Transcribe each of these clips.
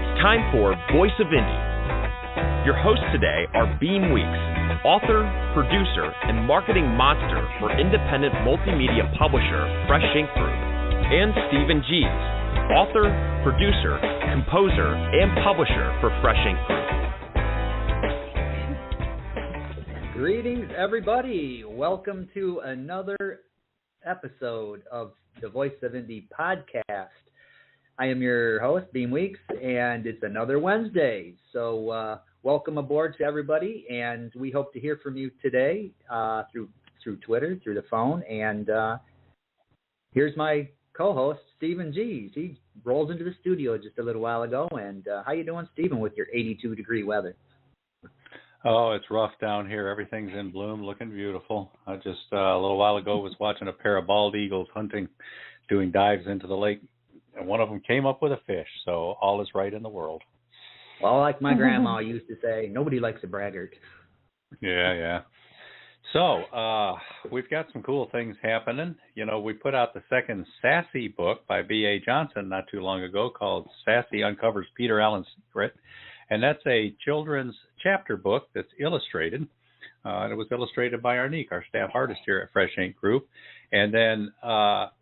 It's time for Voice of Indie. Your hosts today are Beem Weeks, author, producer, and marketing monster for independent multimedia publisher Fresh Ink Group, and Stephen Gies, author, producer, composer, and publisher for Fresh Ink Group. Greetings, everybody. Welcome to another episode of the Voice of Indie podcast. I am your host, Beem Weeks, and it's another Wednesday. So welcome aboard to everybody, and we hope to hear from you today through Twitter, through the phone. And here's my co-host, Stephen Gies. He rolls into the studio just a little while ago. And how you doing, Stephen, with your 82-degree weather? Oh, it's rough down here. Everything's in bloom, looking beautiful. I just a little while ago was watching a pair of bald eagles hunting, doing dives into the lake. And one of them came up with a fish, so all is right in the world. Well, like my grandma used to say, nobody likes a braggart. Yeah. So we've got some cool things happening. You know, we put out the second Sassy book by B.A. Johnson not too long ago called Sassy Uncovers Peter Allen's Secret. And that's a children's chapter book that's illustrated. And it was illustrated by Arnique, our staff artist here at Fresh Ink Group. And then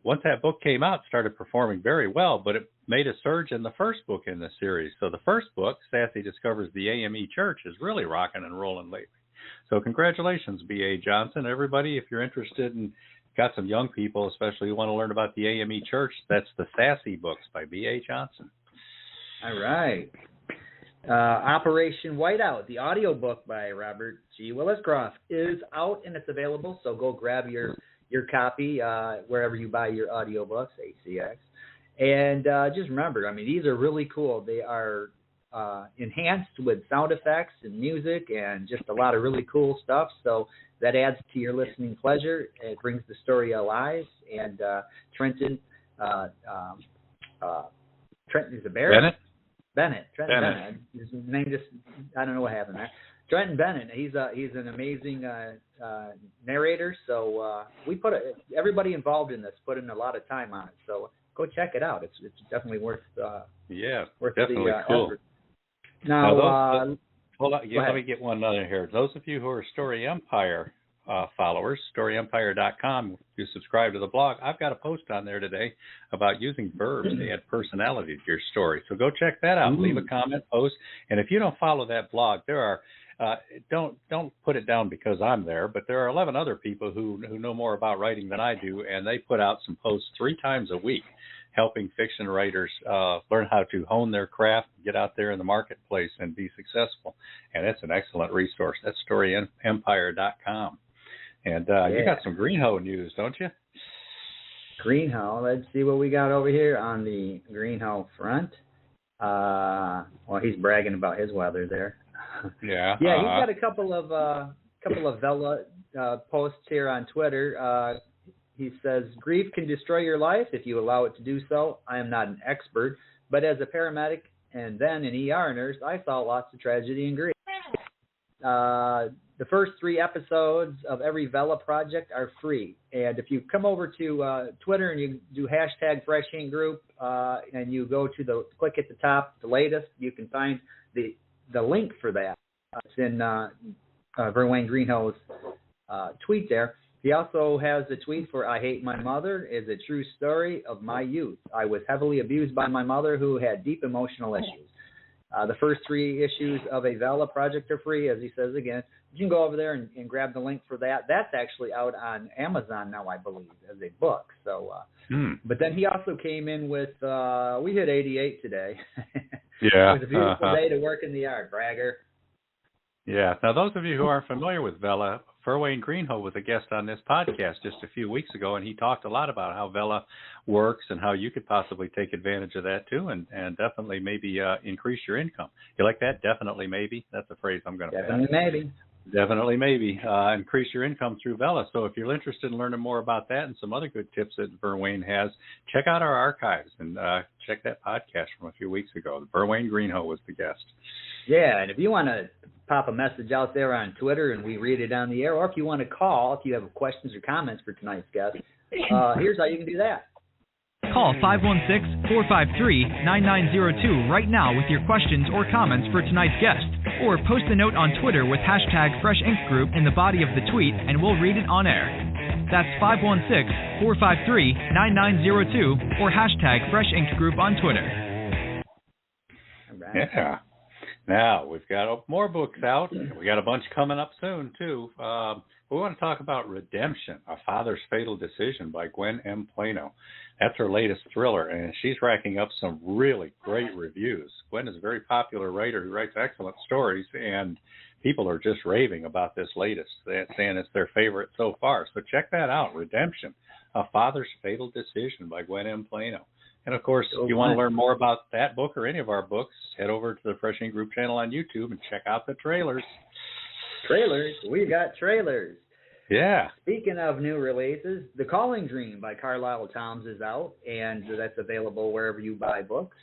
once that book came out, it started performing very well, but it made a surge in the first book in the series. So the first book, Sassy Discovers the AME Church, is really rocking and rolling lately. So congratulations, B.A. Johnson. Everybody, if you're interested and got some young people, especially who want to learn about the AME Church, that's the Sassy books by B.A. Johnson. All right. Operation Whiteout, the audiobook by Robert G. Williscroft, is out and it's available, so go grab your copy wherever you buy your audiobooks, ACX. And just remember, I mean, these are really cool. They are enhanced with sound effects and music and just a lot of really cool stuff, so that adds to your listening pleasure. It brings the story alive. And Trenton is a bear? Trenton Bennett. His name just, I don't know what happened there. Trenton Bennett, he's an amazing narrator, so everybody involved in this put in a lot of time on it, so go check it out. It's definitely worth definitely the cool. effort. Now, hold on, let me get one other here. Those of you who are Story Empire followers, StoryEmpire.com, you subscribe to the blog. I've got a post on there today about using verbs to add personality to your story. So go check that out. Leave a comment, post. And if you don't follow that blog, there are don't put it down because I'm there, but there are 11 other people who know more about writing than I do, and they put out some posts 3 times a week helping fiction writers learn how to hone their craft, get out there in the marketplace, and be successful. And it's an excellent resource. That's StoryEmpire.com. And you got some Greenhoe news, don't you? Greenhoe. Let's see what we got over here on the Greenhoe front. Well, he's bragging about his weather there. Yeah. Yeah, he's got a couple of Vela posts here on Twitter. He says, grief can destroy your life if you allow it to do so. I am not an expert, but as a paramedic and then an ER nurse, I saw lots of tragedy and grief. The first 3 episodes of every Vela project are free. And if you come over to Twitter and you do hashtag Fresh Ink Group and you go to click at the top, the latest, you can find the link for that. It's in Verwayne Greenhoe's tweet there. He also has a tweet for I Hate My Mother is a true story of my youth. I was heavily abused by my mother who had deep emotional issues. The first 3 issues of a Vela project are free, as he says again. You can go over there and grab the link for that. That's actually out on Amazon now, I believe, as a book. So, But then he also came in with, we hit 88 today. Yeah. It was a beautiful day to work in the yard, bragger. Yeah. Now, those of you who aren't familiar with Vela, Verwayne Greenhoe was a guest on this podcast just a few weeks ago, and he talked a lot about how Vela works and how you could possibly take advantage of that too, and definitely maybe increase your income. You like that? Definitely maybe. That's a phrase I'm going to Definitely maybe. Definitely maybe. Increase your income through Vela. So if you're interested in learning more about that and some other good tips that Verwayne has, check out our archives and check that podcast from a few weeks ago. Verwayne Greenhoe was the guest. Yeah, and if you want to pop a message out there on Twitter and we read it on the air, or if you want to call, if you have questions or comments for tonight's guest, here's how you can do that. Call 516-453-9902 right now with your questions or comments for tonight's guest, or post a note on Twitter with hashtag Fresh Ink Group in the body of the tweet, and we'll read it on air. That's 516-453-9902 or hashtag Fresh Ink Group on Twitter. Right. Yeah. Now, we've got more books out. We got a bunch coming up soon, too. We want to talk about Redemption, A Father's Fatal Decision by Gwen M. Plano. That's her latest thriller, and she's racking up some really great reviews. Gwen is a very popular writer who writes excellent stories, and people are just raving about this latest, saying it's their favorite so far. So check that out, Redemption, A Father's Fatal Decision by Gwen M. Plano. And, of course, if you want to learn more about that book or any of our books, head over to the Fresh Ink Group channel on YouTube and check out the trailers. Trailers? We got trailers. Yeah. Speaking of new releases, The Calling Dream by Carlisle Thoms is out, and that's available wherever you buy books.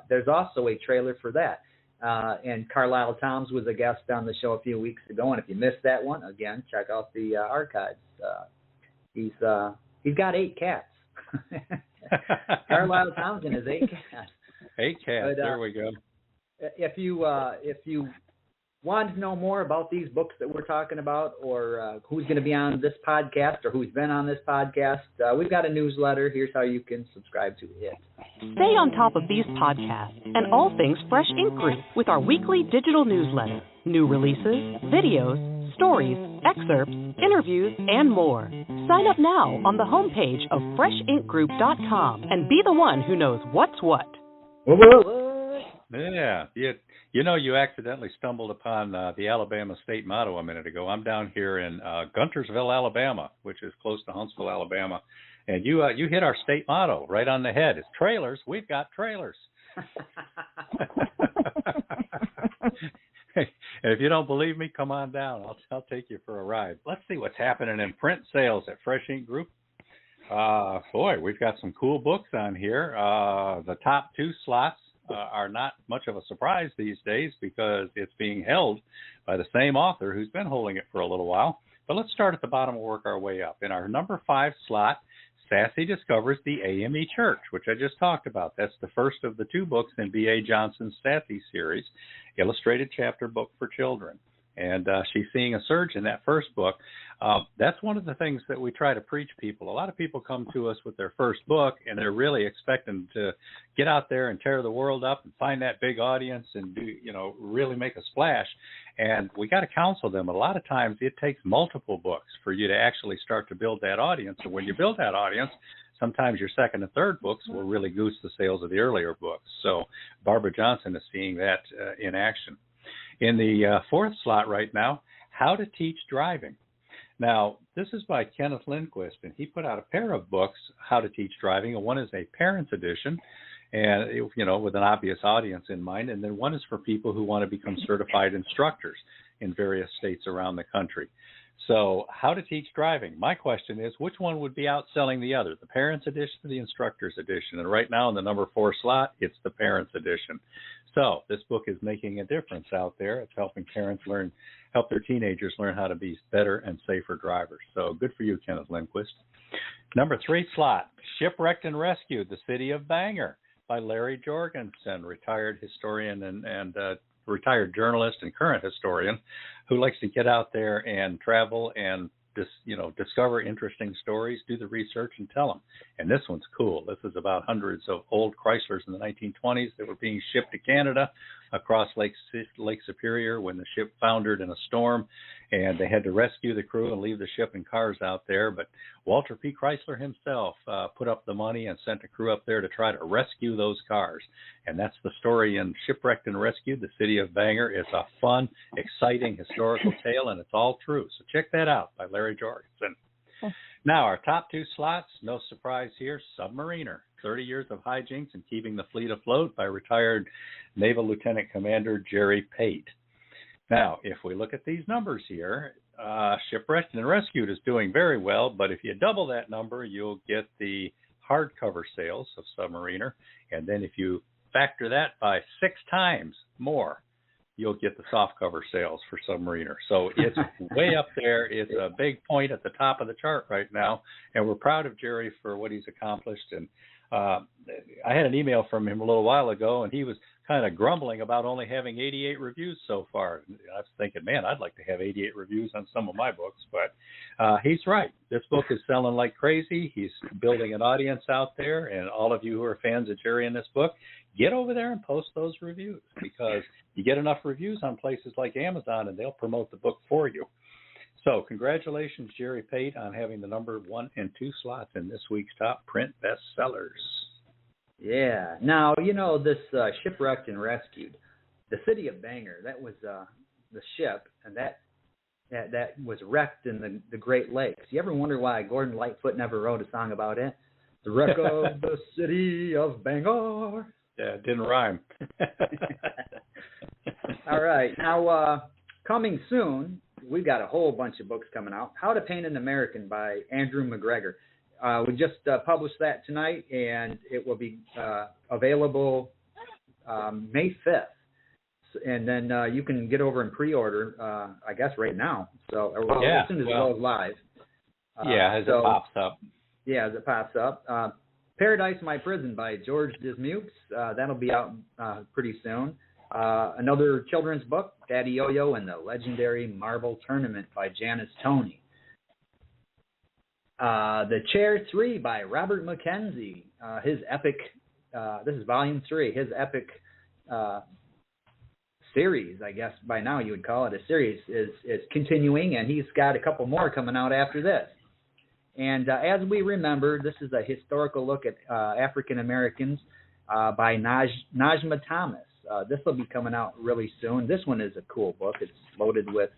There's also a trailer for that. And Carlisle Thoms was a guest on the show a few weeks ago, and if you missed that one, again, check out the archives. He's got 8 cats. Carlisle Thompson has 8 cats. 8 cats. But, there we go. If you want to know more about these books that we're talking about, or who's going to be on this podcast, or who's been on this podcast, we've got a newsletter. Here's how you can subscribe to it. Stay on top of these podcasts and all things Fresh Ink Group with our weekly digital newsletter. New releases, videos, stories, excerpts, interviews, and more. Sign up now on the homepage of FreshInkGroup.com and be the one who knows what's what. Yeah. You know, you accidentally stumbled upon the Alabama state motto a minute ago. I'm down here in Guntersville, Alabama, which is close to Huntsville, Alabama. And you hit our state motto right on the head. It's trailers. We've got trailers. And if you don't believe me, come on down. I'll take you for a ride. Let's see what's happening in print sales at Fresh Ink Group. Boy, we've got some cool books on here. The top 2 slots are not much of a surprise these days because it's being held by the same author who's been holding it for a little while. But let's start at the bottom and work our way up. In our number 5 slot, Sassy discovers the AME Church, which I just talked about. That's the first of the 2 books in B.A. Johnson's Sassy series, illustrated chapter book for children. And she's seeing a surge in that first book. That's one of the things that we try to preach people. A lot of people come to us with their first book, and they're really expecting to get out there and tear the world up and find that big audience and do, really make a splash. And we got to counsel them. A lot of times it takes multiple books for you to actually start to build that audience. And when you build that audience, sometimes your second and third books will really goose the sales of the earlier books. So Barbara Johnson is seeing that in action. In the 4th slot right now, How to Teach Driving. Now, this is by Kenneth Lindquist, and he put out a pair of books, How to Teach Driving, and one is a parent's edition, and with an obvious audience in mind, and then one is for people who want to become certified instructors in various states around the country. So, How to Teach Driving. My question is, which one would be outselling the other, the parents' edition or the instructor's edition? And right now in the number 4 slot, it's the parents' edition. So this book is making a difference out there. It's helping parents help their teenagers learn how to be better and safer drivers. So good for you, Kenneth Lindquist. Number 3 slot, Shipwrecked and Rescued, The City of Bangor by Larry Jorgensen, retired historian and retired journalist and current historian who likes to get out there and travel and discover interesting stories, do the research, and tell them. And this one's cool. This is about hundreds of old Chryslers in the 1920s that were being shipped to Canada across Lake Superior when the ship foundered in a storm, and they had to rescue the crew and leave the ship and cars out there. But Walter P. Chrysler himself put up the money and sent a crew up there to try to rescue those cars. And that's the story in Shipwrecked and Rescued, The City of Bangor. It's a fun, exciting historical tale, and it's all true. So check that out by Larry Jorgensen. Now, our top 2 slots, no surprise here, Submariner, 30 Years of Hijinks and Keeping the Fleet Afloat by retired Naval Lieutenant Commander Jerry Pate. Now, if we look at these numbers here, Shipwrecked and Rescued is doing very well, but if you double that number, you'll get the hardcover sales of Submariner, and then if you factor that by 6 times more, you'll get the softcover sales for Submariner. So it's way up there. It's a big point at the top of the chart right now, and we're proud of Jerry for what he's accomplished. And I had an email from him a little while ago, and he was kind of grumbling about only having 88 reviews so far. I was thinking, man, I'd like to have 88 reviews on some of my books, but he's right. This book is selling like crazy. He's building an audience out there, and all of you who are fans of Jerry and this book, get over there and post those reviews, because you get enough reviews on places like Amazon, and they'll promote the book for you. So congratulations, Jerry Pate, on having the number 1 and 2 slots in this week's top print bestsellers. Yeah. Now, this Shipwrecked and Rescued, the city of Bangor, that was the ship, and that was wrecked in the Great Lakes. You ever wonder why Gordon Lightfoot never wrote a song about it? The wreck of the city of Bangor. Yeah, it didn't rhyme. All right. Now, coming soon, we've got a whole bunch of books coming out. How to Paint an American by Andrew McGregor. We just published that tonight, and it will be available May 5th. And then you can get over and pre-order, I guess, right now. So as soon as it goes live. As it pops up. Yeah, as it pops up. Paradise My Prison by George Dismukes. That'll be out pretty soon. Another children's book, Daddy Yo-Yo and the Legendary Marble Tournament by Janice Toney. The Chair 3 by Robert McKenzie. His epic, this is volume 3, his epic series, I guess by now you would call it a series, is continuing, and he's got a couple more coming out after this. And as we remember, this is a historical look at African Americans by Najma Thomas. This will be coming out really soon. This one is a cool book. It's loaded with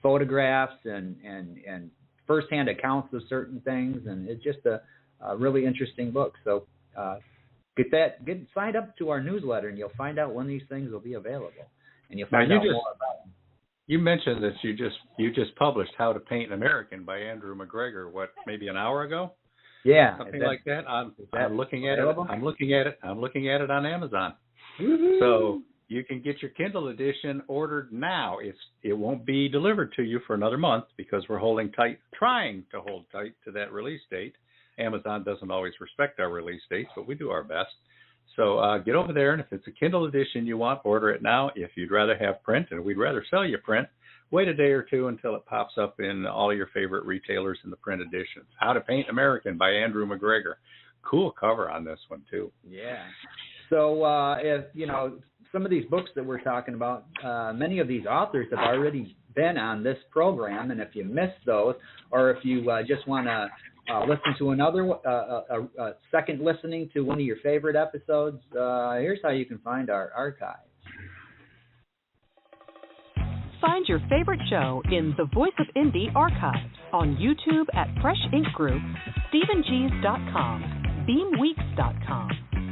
photographs and firsthand accounts of certain things, and it's just a really interesting book. So get signed up to our newsletter, and you'll find out when these things will be available, and you'll find out more about them. You mentioned that you just published How to Paint an American by Andrew McGregor. What, maybe an hour ago? Yeah, something like that. I'm looking at available? it. I'm looking at it on Amazon. Woo-hoo. So you can get your Kindle edition ordered now. It won't be delivered to you for another month because we're trying to hold tight to that release date. Amazon doesn't always respect our release dates, but we do our best. So get over there, and if it's a Kindle edition you want, order it now. If you'd rather have print, and we'd rather sell you print, wait a day or two until it pops up in all your favorite retailers in the print editions. How to Paint American by Andrew McGregor. Cool cover on this one, too. Yeah. So if some of these books that we're talking about, many of these authors have already been on this program, and if you missed those, or if you just want to listen to another second listening to one of your favorite episodes, here's how you can find our archives. Find your favorite show in the Voice of Indie archives on YouTube at Fresh Ink Group, StephenGees.com, BeamWeeks.com,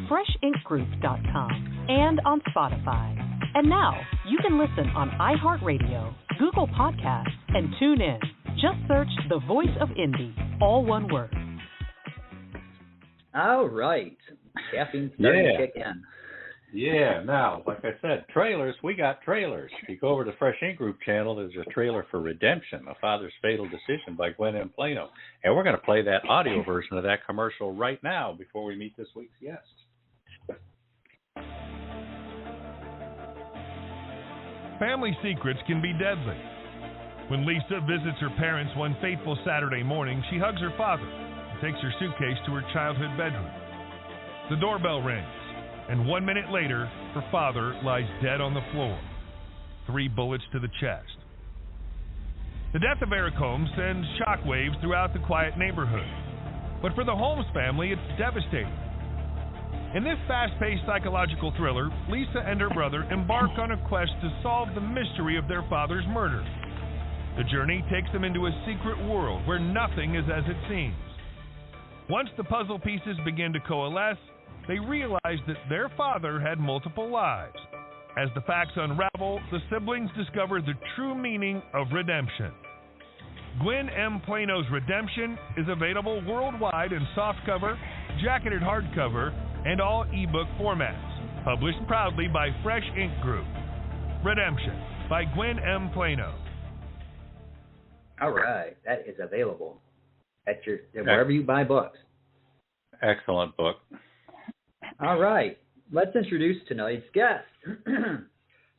FreshInkGroup.com, and on Spotify. And now you can listen on iHeartRadio, Google Podcasts, and tune in. Just search The Voice of Indie, all one word. All right. Caffeine's starting to kick in. Yeah, now, like I said, trailers, we got trailers. If you go over to the Fresh Ink Group channel, there's a trailer for Redemption, A Father's Fatal Decision by Gwen M. Plano. And we're going to play that audio version of that commercial right now before we meet this week's guest. Family secrets can be deadly. When Lisa visits her parents one fateful Saturday morning, she hugs her father and takes her suitcase to her childhood bedroom. The doorbell rings, and 1 minute later, her father lies dead on the floor, 3 bullets to the chest. The death of Eric Holmes sends shockwaves throughout the quiet neighborhood. But for the Holmes family, it's devastating. In this fast-paced psychological thriller, Lisa and her brother embark on a quest to solve the mystery of their father's murder. The journey takes them into a secret world where nothing is as it seems. Once the puzzle pieces begin to coalesce, they realize that their father had multiple lives. As the facts unravel, the siblings discover the true meaning of redemption. Gwen M. Plano's Redemption is available worldwide in softcover, jacketed hardcover, and all ebook formats. Published proudly by Fresh Ink Group. Redemption by Gwen M. Plano. All right, that is available at wherever you buy books. Excellent book. All right. Let's introduce tonight's guest.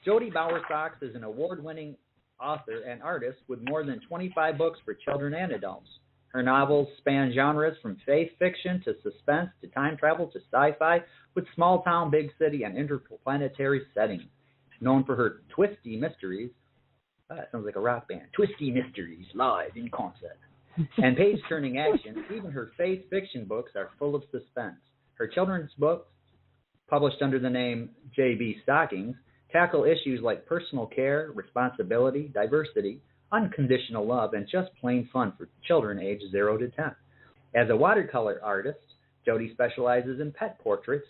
Jodi Bowersox is an award-winning author and artist with more than 25 books for children and adults. Her novels span genres from faith fiction to suspense to time travel to sci-fi with small-town, big city, and interplanetary settings. Known for her twisty mysteries, that sounds like a rock band, Twisty Mysteries, live in concert, and page-turning action, even her faith fiction books are full of suspense. Her children's books, published under the name J.B. Stockings, tackle issues like personal care, responsibility, diversity, unconditional love, and just plain fun for children aged 0 to 10. As a watercolor artist, Jodi specializes in pet portraits,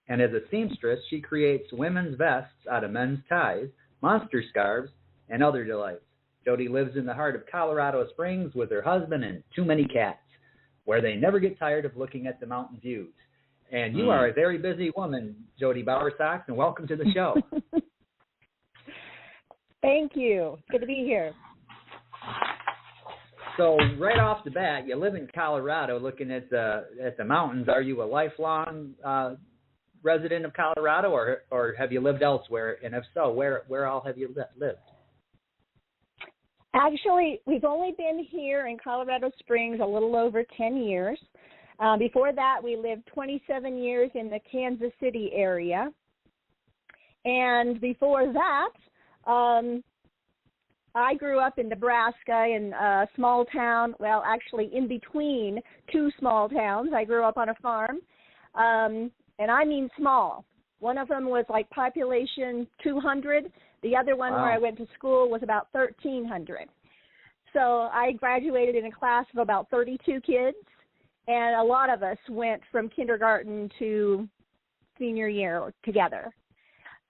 and as a seamstress, she creates women's vests out of men's ties, monster scarves, and other delights. Jodi lives in the heart of Colorado Springs with her husband and too many cats, where they never get tired of looking at the mountain views. And you are a very busy woman, Jodi Bowersox, and welcome to the show. Thank you. Good to be here. So right off the bat, you live in Colorado looking at the mountains. Are you a lifelong resident of Colorado, or have you lived elsewhere? And if so, where all have you lived? Actually, we've only been here in Colorado Springs a little over 10 years. Before that, we lived 27 years in the Kansas City area. And before that, I grew up in Nebraska in a small town, well, actually in between two small towns. I grew up on a farm, and I mean small. One of them was like population 200. The other one where I went to school was about 1,300. So I graduated in a class of about 32 kids, and a lot of us went from kindergarten to senior year together.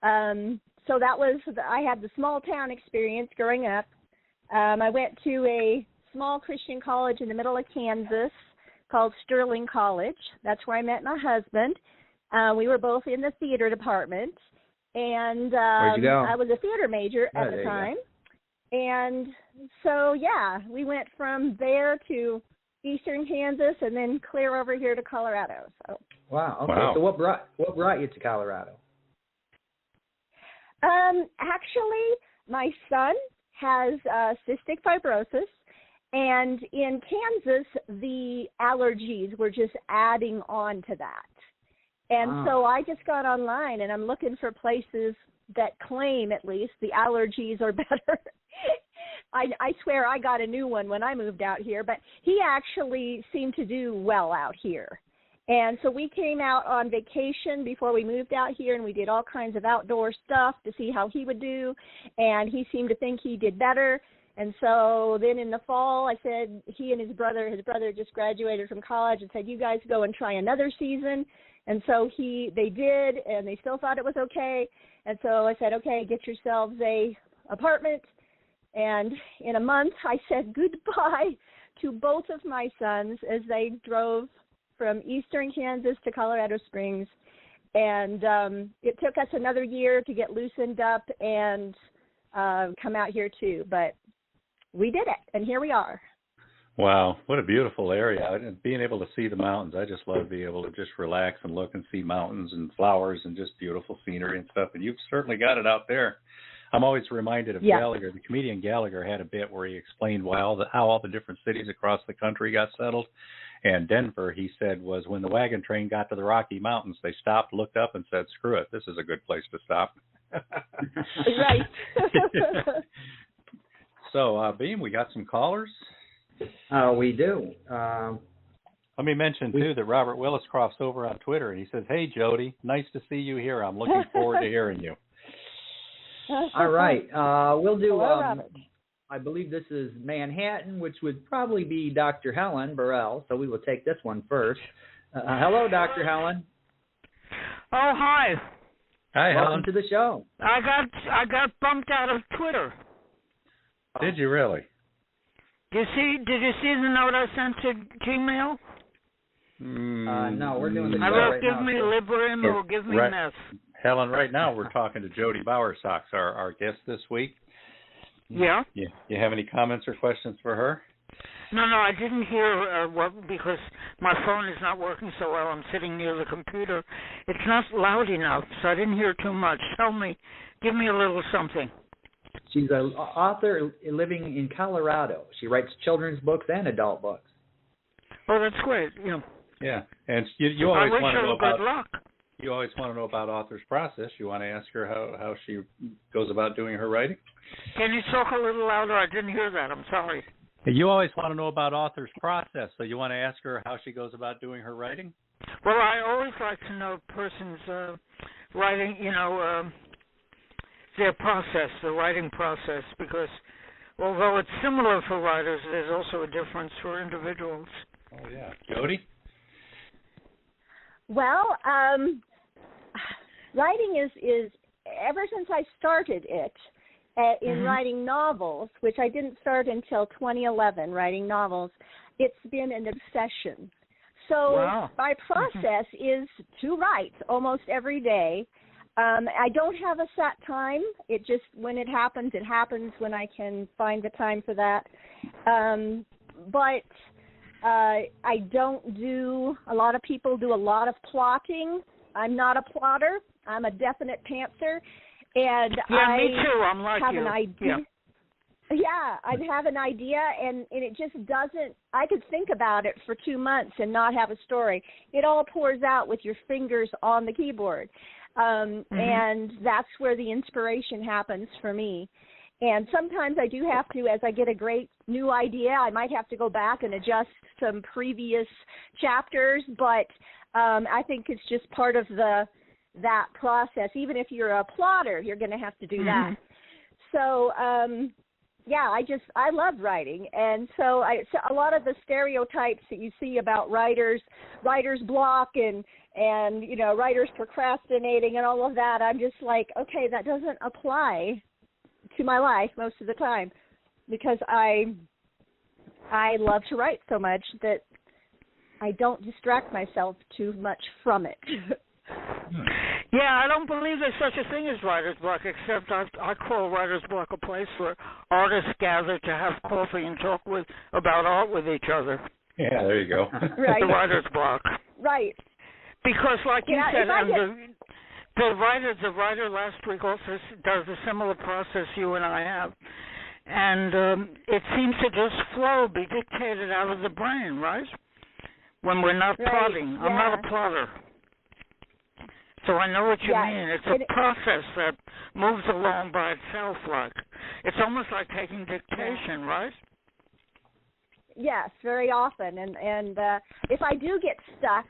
So that was, I had the small town experience growing up. I went to a small Christian college in the middle of Kansas called Sterling College. That's where I met my husband. We were both in the theater department, and I was a theater major at the time. And so, yeah, we went from there to eastern Kansas and then clear over here to Colorado. So. Wow. Okay. Wow. So what brought you to Colorado? Actually, my son has cystic fibrosis, and in Kansas, the allergies were just adding on to that. And so I just got online, and I'm looking for places that claim, at least, the allergies are better. I swear I got a new one when I moved out here, but he actually seemed to do well out here. And so we came out on vacation before we moved out here, and we did all kinds of outdoor stuff to see how he would do, and he seemed to think he did better. And so then in the fall, I said, he and his brother just graduated from college, and said, you guys go and try another season. And so they did, and they still thought it was okay. And so I said, okay, get yourselves a apartment. And in a month, I said goodbye to both of my sons as they drove from eastern Kansas to Colorado Springs. And it took us another year to get loosened up and come out here too. But we did it, and here we are. Wow, what a beautiful area. Being able to see the mountains, I just love being able to just relax and look and see mountains and flowers and just beautiful scenery and stuff. And you've certainly got it out there. I'm always reminded of Gallagher. The comedian Gallagher had a bit where he explained how all the different cities across the country got settled. And Denver, he said, was when the wagon train got to the Rocky Mountains, they stopped, looked up, and said, screw it, this is a good place to stop. Right. So, Beem, we got some callers? We do. Let me mention, too, that Robert Willis crossed over on Twitter, and he says, hey, Jodi, nice to see you here. I'm looking forward to hearing you. All right. We'll do, I believe this is Manhattan, which would probably be Dr. Helen Burrell, so we will take this one first. Hello, Dr. Helen. Oh, hi. Hi, Welcome Helen. to the show. I got bumped out of Twitter. Did you really? Did you see the note I sent to Gmail? No, we're doing the show I wrote, right give now. Me Librium or give me mess. Helen, right now we're talking to Jodi Bowersox, our guest this week. Yeah. You have any comments or questions for her? No, I didn't hear because my phone is not working so well. I'm sitting near the computer. It's not loud enough, so I didn't hear too much. Tell me, give me a little something. She's an author living in Colorado. She writes children's books and adult books. Oh, that's great. Yeah. Yeah, and you always want to know about. Good luck. You always want to know about author's process. You want to ask her how she goes about doing her writing. Can you talk a little louder? I didn't hear that. I'm sorry. You always want to know about author's process, so you want to ask her how she goes about doing her writing? Well, I always like to know a person's writing, their process, the writing process, because although it's similar for writers, there's also a difference for individuals. Oh, yeah. Jodi? Well, writing is ever since I started it, in writing novels, which I didn't start until 2011, writing novels, it's been an obsession. So my process is to write almost every day. I don't have a set time. It just, when it happens when I can find the time for that. But I don't do, a lot of people do a lot of plotting. I'm not a plotter. I'm a definite pantser. And me too. I'm like have you. An idea. Yeah, I have an idea, and it just doesn't, I could think about it for 2 months and not have a story. It all pours out with your fingers on the keyboard. And that's where the inspiration happens for me. And sometimes I do have to, as I get a great new idea, I might have to go back and adjust some previous chapters, but I think it's just part of that process. Even if you're a plotter, you're going to have to do that. So, I love writing. And so a lot of the stereotypes that you see about writer's block and writers procrastinating and all of that, I'm just like, okay, that doesn't apply to my life most of the time, because I love to write so much that I don't distract myself too much from it. Yeah, I don't believe there's such a thing as writer's block, except I call writer's block a place where artists gather to have coffee and talk about art with each other. Yeah, there you go. Right. The writer's block. Right. Because, like you said, the writer last week also does a similar process you and I have. And it seems to just flow, be dictated out of the brain, right? When we're not plotting. Yeah. I'm not a plotter. So I know what you mean. It's a process that moves along by itself. It's almost like taking dictation, right? Yes, very often. And if I do get stuck,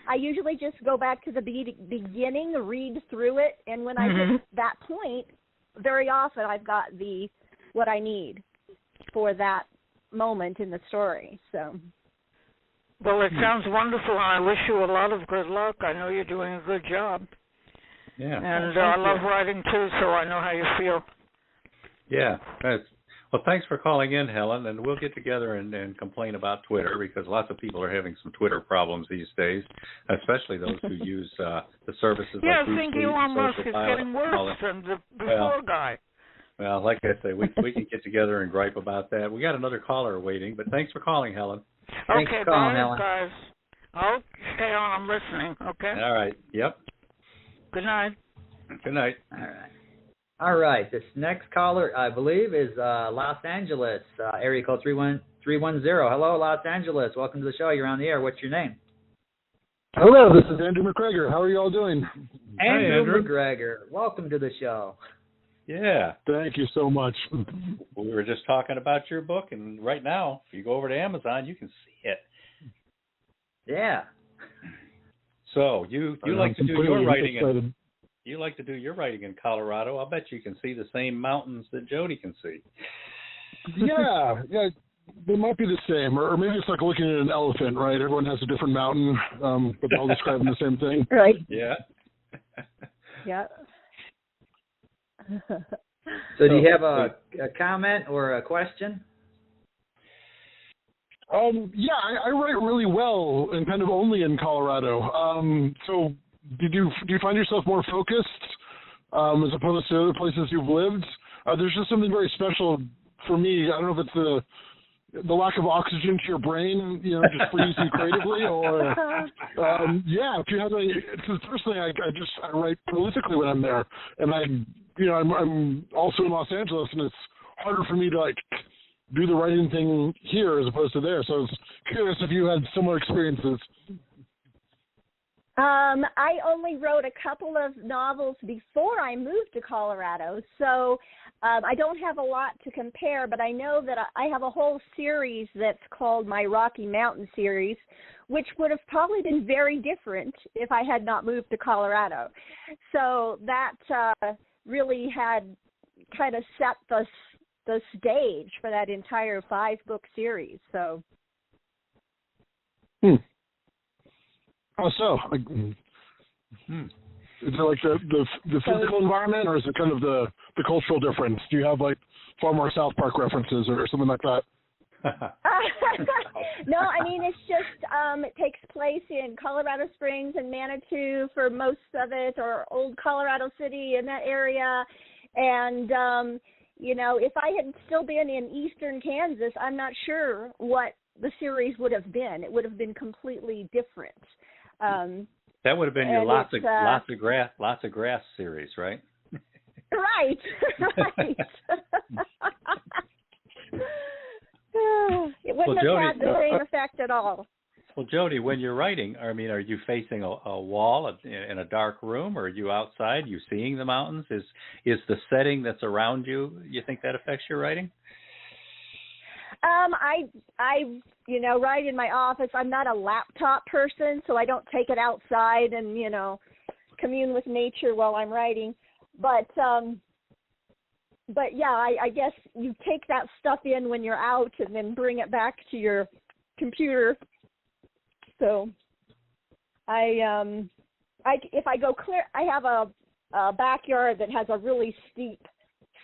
I usually just go back to the beginning, read through it, and when I get that point, very often I've got what I need for that moment in the story. So. Well, it sounds wonderful, and I wish you a lot of good luck. I know you're doing a good job. Yeah. And I love writing, too, so I know how you feel. Yeah. Well, thanks for calling in, Helen, and we'll get together and complain about Twitter, because lots of people are having some Twitter problems these days, especially those who use the services like I think Elon Musk is getting worse than the before guy. Well, like I say, we can get together and gripe about that. We got another caller waiting, but thanks for calling, Helen. Okay, guys. I'll stay on. I'm listening, okay? All right. Yep. Good night. Good night. All right. This next caller, I believe, is Los Angeles, area code 310. Hello, Los Angeles. Welcome to the show. You're on the air. What's your name? Hello, this is Andrew McGregor. How are you all doing? Andrew McGregor. Welcome to the show. Yeah. Thank you so much. We were just talking about your book, and right now, if you go over to Amazon, you can see it. Yeah. So you like to do your writing you like to do your writing in Colorado. I'll bet you can see the same mountains that Jodi can see. Yeah, they might be the same, or maybe it's like looking at an elephant, right? Everyone has a different mountain, but they're all describing the same thing. Right. Yeah. Yeah. So do you have a comment or a question? I write really well and kind of only in Colorado. So do you find yourself more focused as opposed to other places you've lived? There's just something very special for me. I don't know if it's the lack of oxygen to your brain, just frees you creatively, or if you have because personally, I write prolifically when I'm there, and I'm also in Los Angeles, and it's harder for me to do the writing thing here as opposed to there. So I was curious if you had similar experiences. I only wrote a couple of novels before I moved to Colorado, so I don't have a lot to compare, but I know that I have a whole series that's called my Rocky Mountain series, which would have probably been very different if I had not moved to Colorado. So that really had kind of set the stage for that entire 5-book series. So. How so? Is it the physical environment, or is it kind of the cultural difference? Do you have far more South Park references or something like that? No, I mean, it's just it takes place in Colorado Springs and Manitou for most of it, or Old Colorado City in that area. And, if I had still been in eastern Kansas, I'm not sure what the series would have been. It would have been completely different. That would have been your lots of grass series, right? Right. It wouldn't have had the same effect at all. Well, Jodi, when you're writing, are you facing a wall in a dark room, or are you outside? You seeing the mountains? Is the setting that's around you? You think that affects your writing? I write in my office. I'm not a laptop person, so I don't take it outside and, commune with nature while I'm writing. But yeah, I guess you take that stuff in when you're out and then bring it back to your computer. So if I go clear, I have a backyard that has a really steep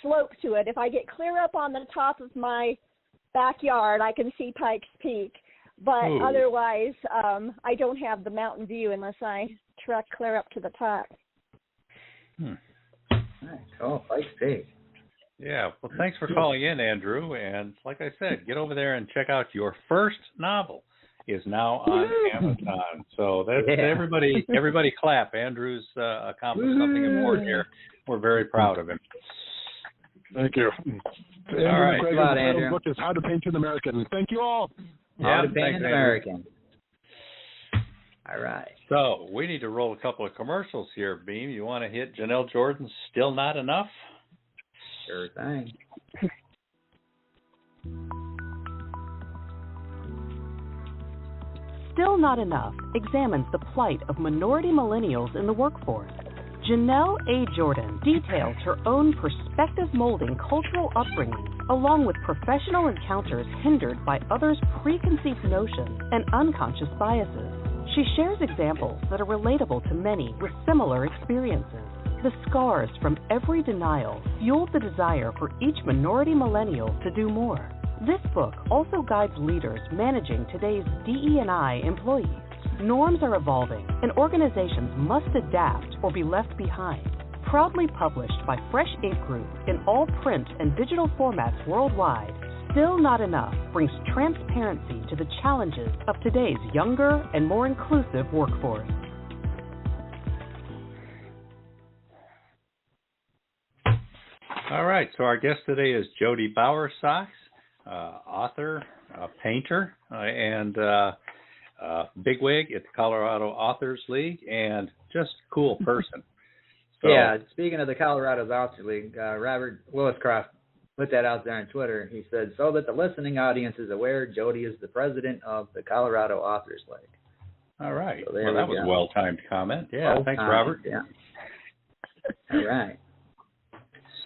slope to it. If I get clear up on the top of my backyard, I can see Pikes Peak, but otherwise I don't have the mountain view unless I trek clear up to the top. Oh, Pikes Peak. Yeah, well, thanks for calling in, Andrew, and like I said, get over there and check out your first novel is now on Amazon. So that's everybody clap. Andrew's accomplished something important here. We're very proud of him. Thank you. All right. The book is How to Paint an American. Thank you all. How to Paint an American. All right. So we need to roll a couple of commercials here, Beem. You want to hit Janelle Jordan's Still Not Enough? Sure thing. Still Not Enough examines the plight of minority millennials in the workforce. Janelle A. Jordan details her own perspective-molding cultural upbringing, along with professional encounters hindered by others' preconceived notions and unconscious biases. She shares examples that are relatable to many with similar experiences. The scars from every denial fueled the desire for each minority millennial to do more. This book also guides leaders managing today's DE&I employees. Norms are evolving, and organizations must adapt or be left behind. Proudly published by Fresh Ink Group in all print and digital formats worldwide, Still Not Enough brings transparency to the challenges of today's younger and more inclusive workforce. All right, so our guest today is Jodi Bowersox, author, painter, and bigwig at the Colorado Authors League, and just a cool person. So, yeah, speaking of the Colorado Authors League, Robert Williscroft put that out there on Twitter. He said, so that the listening audience is aware, Jodi is the president of the Colorado Authors League. All right. So well, that was a well-timed comment. Yeah, thanks, Robert. Yeah. All right.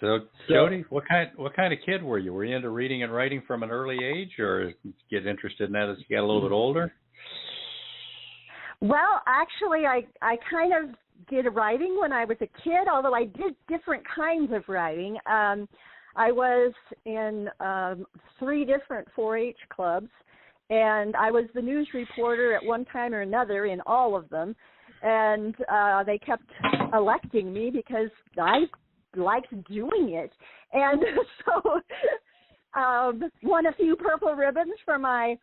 So, Jodi, what kind of kid were you? Were you into reading and writing from an early age, or get interested in that as you got a little bit older? Well, actually, I kind of did writing when I was a kid, although I did different kinds of writing. I was in 3 different 4-H clubs, and I was the news reporter at one time or another in all of them, and they kept electing me because I liked doing it. And so won a few purple ribbons for my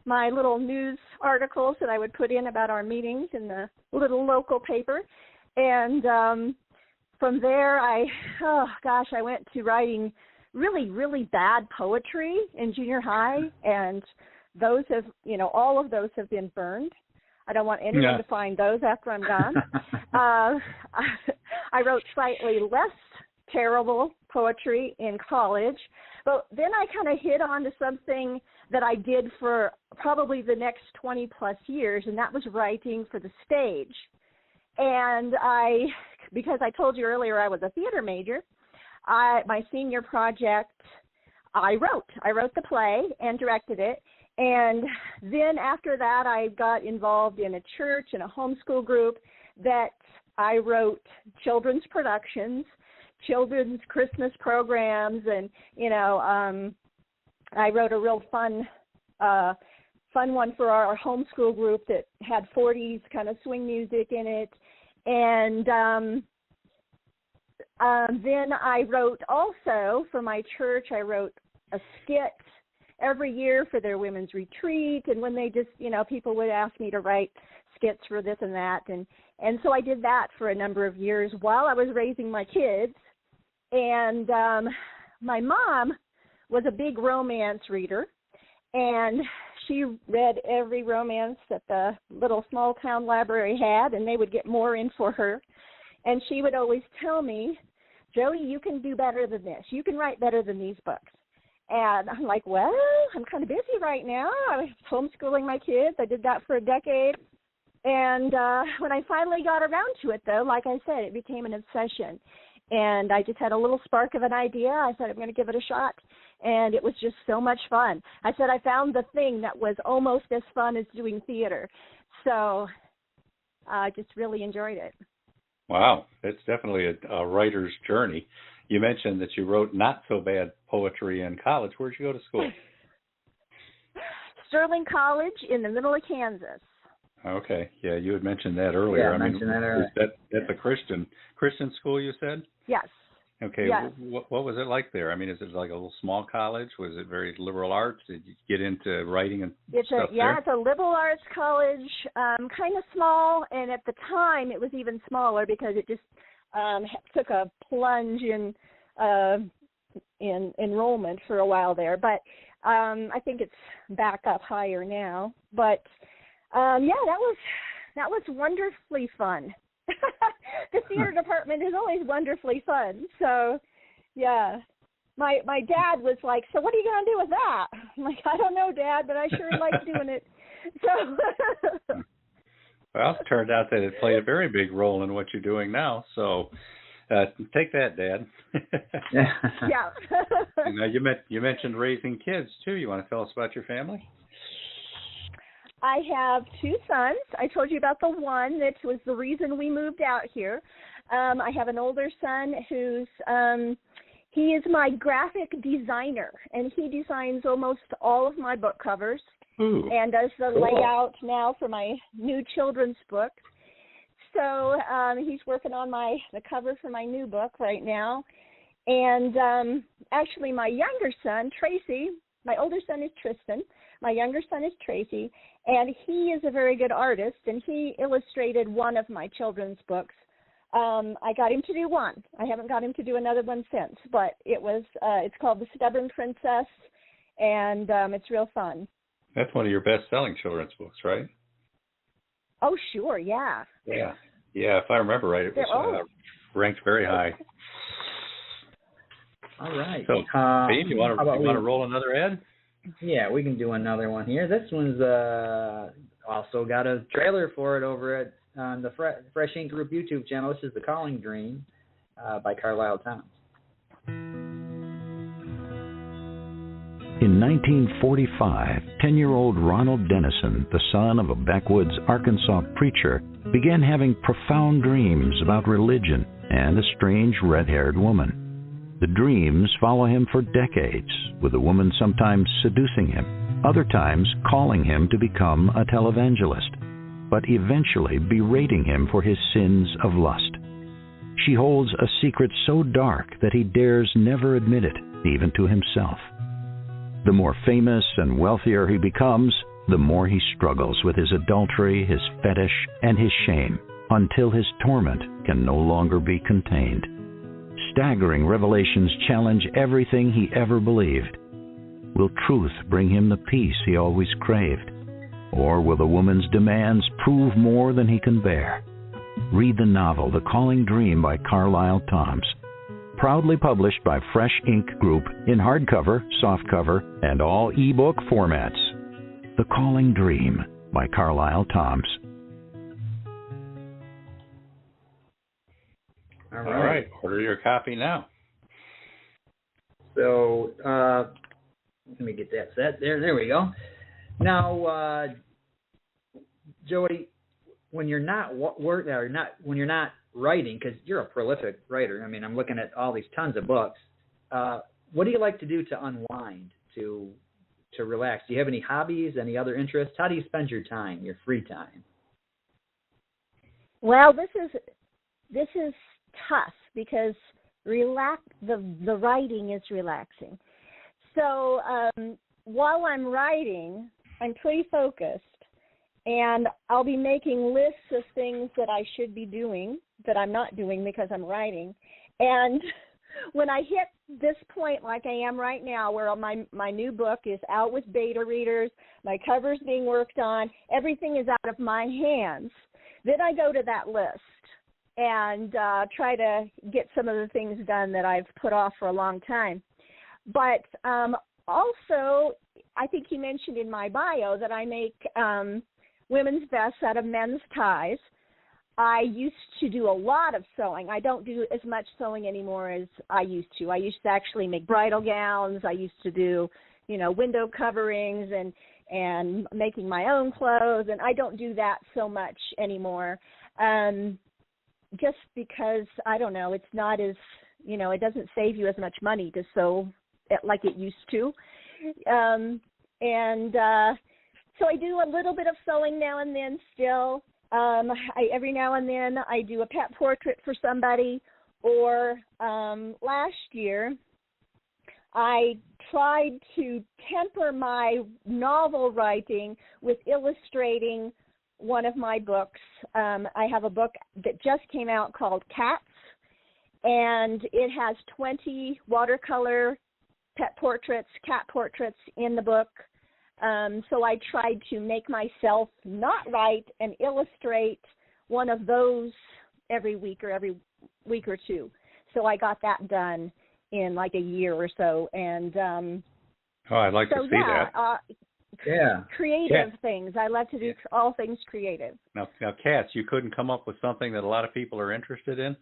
little news articles that I would put in about our meetings in the little local paper. And from there, I went to writing really, really bad poetry in junior high, and those have, all of those have been burned. I don't want anyone to find those after I'm gone. I wrote slightly less terrible poetry in college, but then I kind of hit on to something that I did for probably the next 20 plus years, and that was writing for the stage. And because I told you earlier I was a theater major, my senior project, I wrote the play and directed it. And then after that, I got involved in a church and a homeschool group that I wrote children's productions, children's Christmas programs, and, I wrote a real fun one for our homeschool group that had 40s kind of swing music in it. And then I wrote also for my church, I wrote a skit every year for their women's retreat. And when they just, people would ask me to write skits for this and that. And so I did that for a number of years while I was raising my kids. And my mom was a big romance reader, and she read every romance that the little small town library had, and they would get more in for her. And she would always tell me, Jodi, you can do better than this. You can write better than these books. And I'm like, well, I'm kind of busy right now. I was homeschooling my kids. I did that for a decade. And when I finally got around to it, though, like I said, it became an obsession. And I just had a little spark of an idea. I said, I'm going to give it a shot. And it was just so much fun. I said I found the thing that was almost as fun as doing theater. So I just really enjoyed it. Wow, it's definitely a writer's journey. You mentioned that you wrote not so bad poetry in college. Where'd you go to school? Sterling College in the middle of Kansas. Okay, yeah, you had mentioned that earlier. Yeah, I mentioned that earlier. That's a Christian school, you said? Yes. Okay, yes. What was it like there? I mean, is it like a little small college? Was it very liberal arts? Did you get into writing and stuff there? It's a liberal arts college, kind of small, and at the time it was even smaller because it just took a plunge in enrollment for a while there. But I think it's back up higher now. But that was wonderfully fun. The theater department is always wonderfully fun. So, yeah. My dad was like, so what are you going to do with that? I'm like, I don't know, Dad, but I sure like doing it. So. Well, it turned out that it played a very big role in what you're doing now. So take that, Dad. Yeah. Now, you mentioned raising kids, too. You want to tell us about your family? I have two sons. I told you about the one that was the reason we moved out here. I have an older son who's he is my graphic designer, and he designs almost all of my book covers. Ooh, and does the cool. layout now for my new children's book. So he's working on the cover for my new book right now. And actually my younger son, Tracy, my older son is Tristan. My younger son is Tracy, and he is a very good artist, and he illustrated one of my children's books. I got him to do one. I haven't got him to do another one since, but it's called The Stubborn Princess, and it's real fun. That's one of your best-selling children's books, right? Oh, sure, yeah. Yeah, if I remember right, it was ranked very high. All right. So, Beem, you want to roll another ad? Yeah, we can do another one here. This one's also got a trailer for it over at the Fresh Ink Group YouTube channel. This is The Calling Dream by Carlisle Towns. In 1945, 10-year-old Ronald Dennison, the son of a backwoods Arkansas preacher, began having profound dreams about religion and a strange red-haired woman. The dreams follow him for decades, with the woman sometimes seducing him, other times calling him to become a televangelist, but eventually berating him for his sins of lust. She holds a secret so dark that he dares never admit it, even to himself. The more famous and wealthier he becomes, the more he struggles with his adultery, his fetish, and his shame, until his torment can no longer be contained. Staggering revelations challenge everything he ever believed. Will truth bring him the peace he always craved? Or will the woman's demands prove more than he can bear? Read the novel The Calling Dream by Carlisle Thoms. Proudly published by Fresh Ink Group in hardcover, softcover, and all ebook formats. The Calling Dream by Carlisle Thoms. All right. Order your copy now. So, let me get that set. There we go. Now, Jodi, when you're not when you're not writing, because you're a prolific writer. I mean, I'm looking at all these tons of books. What do you like to do to unwind, to relax? Do you have any hobbies, any other interests? How do you spend your time, your free time? Well, this is tough because the writing is relaxing. So while I'm writing, I'm pretty focused, and I'll be making lists of things that I should be doing that I'm not doing because I'm writing. And when I hit this point like I am right now, where my new book is out with beta readers, my cover's being worked on, everything is out of my hands, then I go to that list and try to get some of the things done that I've put off for a long time. But also, I think you mentioned in my bio that I make women's vests out of men's ties. I used to do a lot of sewing. I don't do as much sewing anymore as I used to. I used to actually make bridal gowns. I used to do, window coverings and making my own clothes, and I don't do that so much anymore. Just because, I don't know, it's not as, it doesn't save you as much money to sew like it used to. So I do a little bit of sewing now and then still. Every now and then I do a pet portrait for somebody, or last year I tried to temper my novel writing with illustrating one of my books. I have a book that just came out called Cats, and it has 20 watercolor cat portraits in the book. So I tried to make myself not write and illustrate one of those every week or two. So I got that done in like a year or so. And I'd like to see that. Creative things. I love to do all things creative. Now, Cats, you couldn't come up with something that a lot of people are interested in?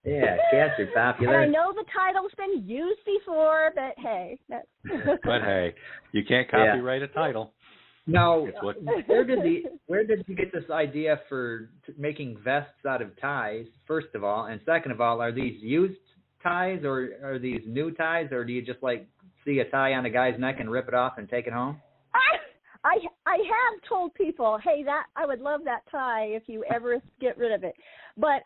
Yeah, cats are popular. And I know the title's been used before, but hey. But hey, you can't copyright a title. No, where did you get this idea for making vests out of ties, first of all? And second of all, are these used ties or are these new ties, or do you just see a tie on a guy's neck and rip it off and take it home? I have told people, hey, that I would love that tie if you ever get rid of it. But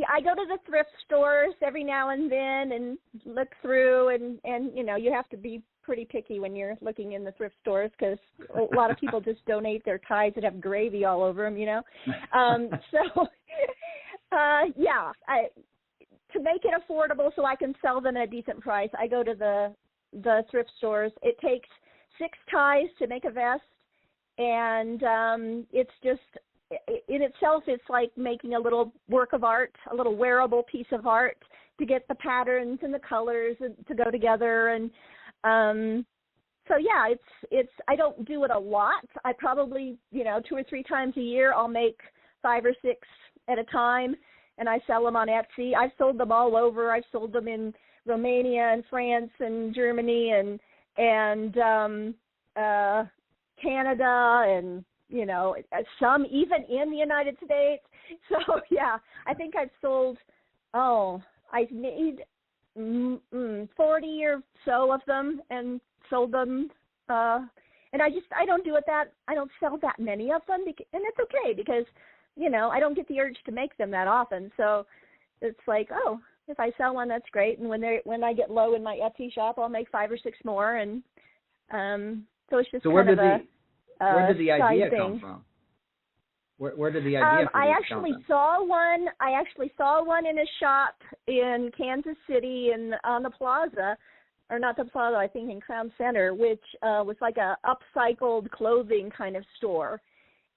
I go to the thrift stores every now and then and look through, and you have to be pretty picky when you're looking in the thrift stores because a lot of people just donate their ties that have gravy all over them, to make it affordable so I can sell them at a decent price, I go to the thrift stores. It takes 6 ties to make a vest, and it's just, in itself, it's like making a little work of art, a little wearable piece of art to get the patterns and the colors to go together. And it's I don't do it a lot. I probably, 2 or 3 times a year, I'll make 5 or 6 at a time, and I sell them on Etsy. I've sold them all over. I've sold them in Romania and France and Germany and Canada and, some even in the United States. So, I think I've sold, I've made 40 or so of them and sold them. And I don't sell that many of them, and it's okay because, I don't get the urge to make them that often. So it's like, If I sell one, that's great. And when I get low in my Etsy shop, I'll make 5 or 6 more. And so it's just so kind of where did the idea thing. come from? Where did the idea I actually saw one. I actually saw one in a shop in Kansas City on the plaza, or not the plaza, I think in Crown Center, which was like a upcycled clothing kind of store.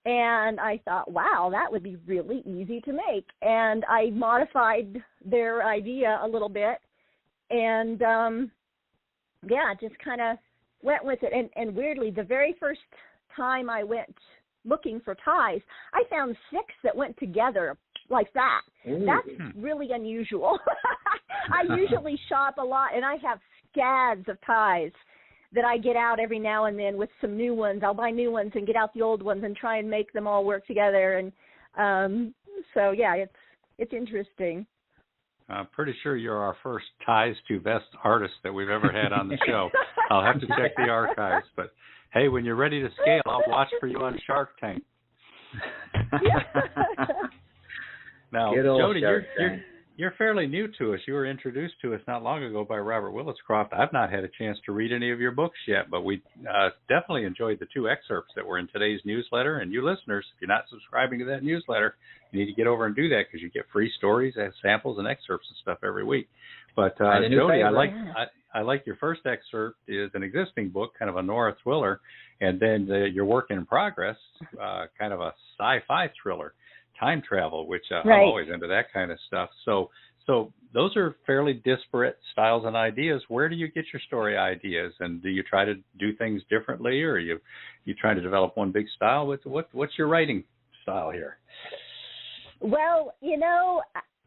And I thought, wow, that would be really easy to make. And I modified their idea a little bit, and just kind of went with it. And weirdly, the very first time I went looking for ties, I found 6 that went together like that. Ooh. That's really unusual. I usually shop a lot, and I have scads of ties that I get out every now and then with some new ones. I'll buy new ones and get out the old ones and try and make them all work together. And so, yeah, it's interesting. I'm pretty sure you're our first ties to vest artist that we've ever had on the show. I'll have to check the archives, but hey, when you're ready to scale, I'll watch for you on Shark Tank. Now, Jodi, you're fairly new to us. You were introduced to us not long ago by Robert Williscroft. I've not had a chance to read any of your books yet, but we definitely enjoyed the 2 excerpts that were in today's newsletter. And you listeners, if you're not subscribing to that newsletter, you need to get over and do that because you get free stories, samples, and excerpts and stuff every week. But Jodi, I like your first excerpt is an existing book, kind of a noir thriller, and then your work in progress, kind of a sci-fi thriller, time travel, which I'm always into that kind of stuff. So those are fairly disparate styles and ideas. Where do you get your story ideas, and do you try to do things differently, or are you trying to develop one big style? What's your writing style here? Well,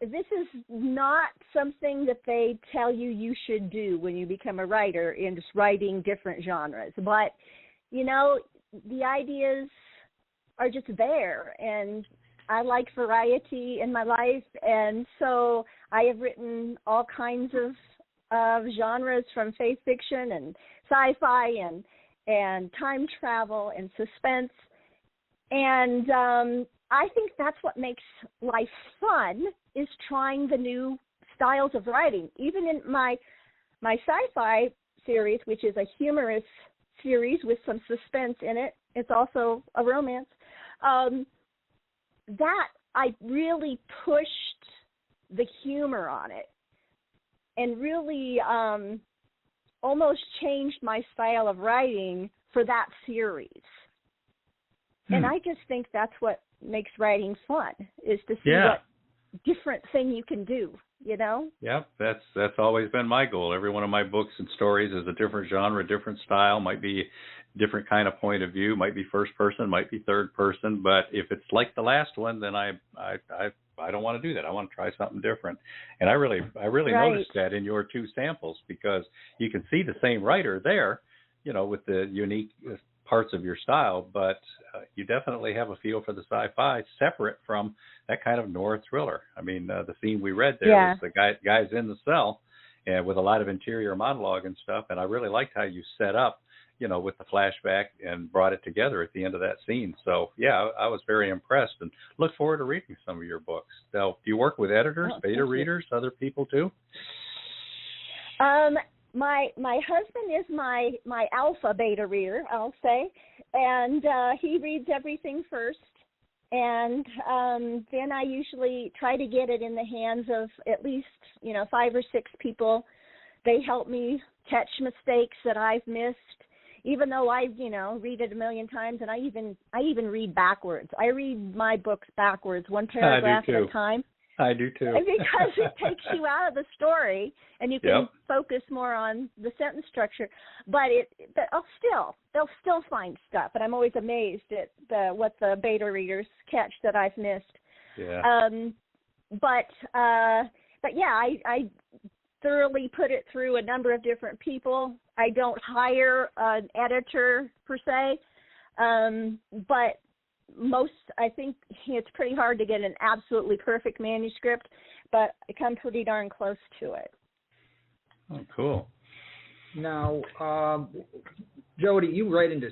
this is not something that they tell you should do when you become a writer in just writing different genres. But, the ideas are just there, and I like variety in my life, and so I have written all kinds of genres, from faith fiction and sci-fi and time travel and suspense, and I think that's what makes life fun, is trying the new styles of writing. Even in my sci-fi series, which is a humorous series with some suspense in it, it's also a romance, that I really pushed the humor on it and really almost changed my style of writing for that series. And I just think that's what makes writing fun, is to see what different thing you can do, Yeah, that's always been my goal. Every one of my books and stories is a different genre, different style, might be different kind of point of view, might be first person, might be third person, but if it's like the last one, then I don't want to do that. I want to try something different. And I really noticed that in your 2 samples, because you can see the same writer there, with the unique parts of your style, but you definitely have a feel for the sci-fi separate from that kind of noir thriller. I mean, the scene we read there was the guys in the cell, and with a lot of interior monologue and stuff, and I really liked how you set up, with the flashback and brought it together at the end of that scene. So, yeah, I was very impressed and look forward to reading some of your books. Now, do you work with editors, beta readers, other people too? My husband is my alpha beta reader, I'll say, and he reads everything first, and then I usually try to get it in the hands of at least 5 or 6 people. They help me catch mistakes that I've missed, even though I read it a million times, and I even read backwards. I read my books backwards, one paragraph at a time. I do too. Because it takes you out of the story, and you can focus more on the sentence structure. But they'll still find stuff, and I'm always amazed at what the beta readers catch that I've missed. Yeah. But yeah, I thoroughly put it through a number of different people. I don't hire an editor per se, but I think it's pretty hard to get an absolutely perfect manuscript, but I come pretty darn close to it. Oh, cool. Now, Jodi, you write into,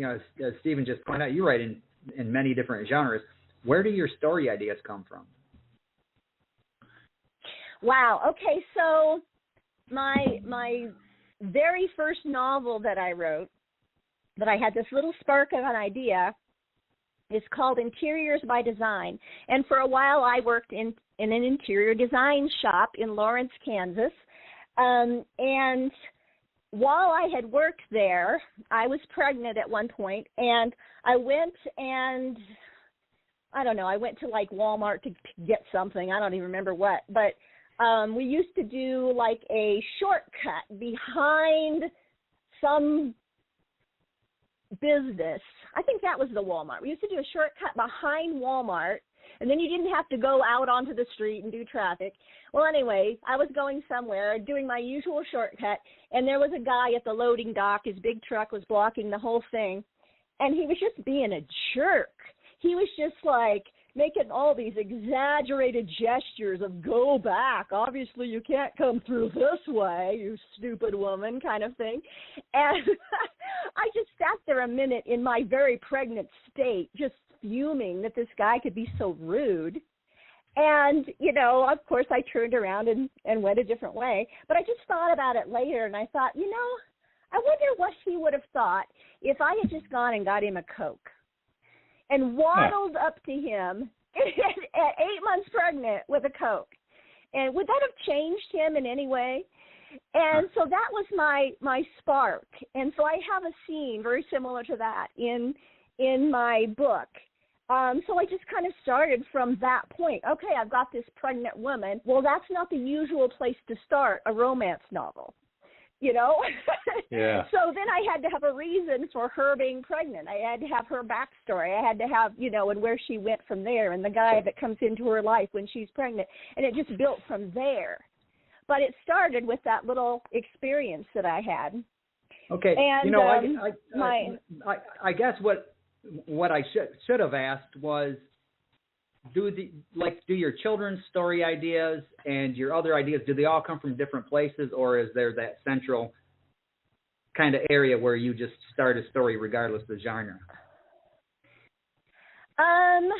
as Stephen just pointed out, you write in many different genres. Where do your story ideas come from? Wow. Okay, so my very first novel that I wrote, that I had this little spark of an idea, is called Interiors by Design. And for a while I worked in an interior design shop in Lawrence, Kansas. And while I had worked there, I was pregnant at one point, and I went to like Walmart to get something. I don't even remember what, but we used to do like a shortcut behind some business. I think that was the Walmart. We used to do a shortcut behind Walmart, and then you didn't have to go out onto the street and do traffic. Well, anyway, I was going somewhere, doing my usual shortcut, and there was a guy at the loading dock. His big truck was blocking the whole thing, and he was just being a jerk. He was just like making all these exaggerated gestures of go back. Obviously, you can't come through this way, you stupid woman, kind of thing. And I just sat there a minute in my very pregnant state, just fuming that this guy could be so rude. And, you know, of course, I turned around and went a different way. But I just thought about it later, and I thought, you know, I wonder what he would have thought if I had just gone and got him a Coke and waddled up to him at 8 months pregnant with a Coke. And would that have changed him in any way? And so that was my spark. And so I have a scene very similar to that in my book. So I just kind of started from that point. Okay, I've got this pregnant woman. Well, that's not the usual place to start a romance novel, you know? Yeah. So then I had to have a reason for her being pregnant. I had to have her backstory. I had to have, you know, and where she went from there, and the guy that comes into her life when she's pregnant. And it just built from there. But it started with that little experience that I had. Okay. And, you know, I guess what I should have asked was, do your children's story ideas and your other ideas, do they all come from different places, or is there that central kind of area where you just start a story regardless of the genre? I'm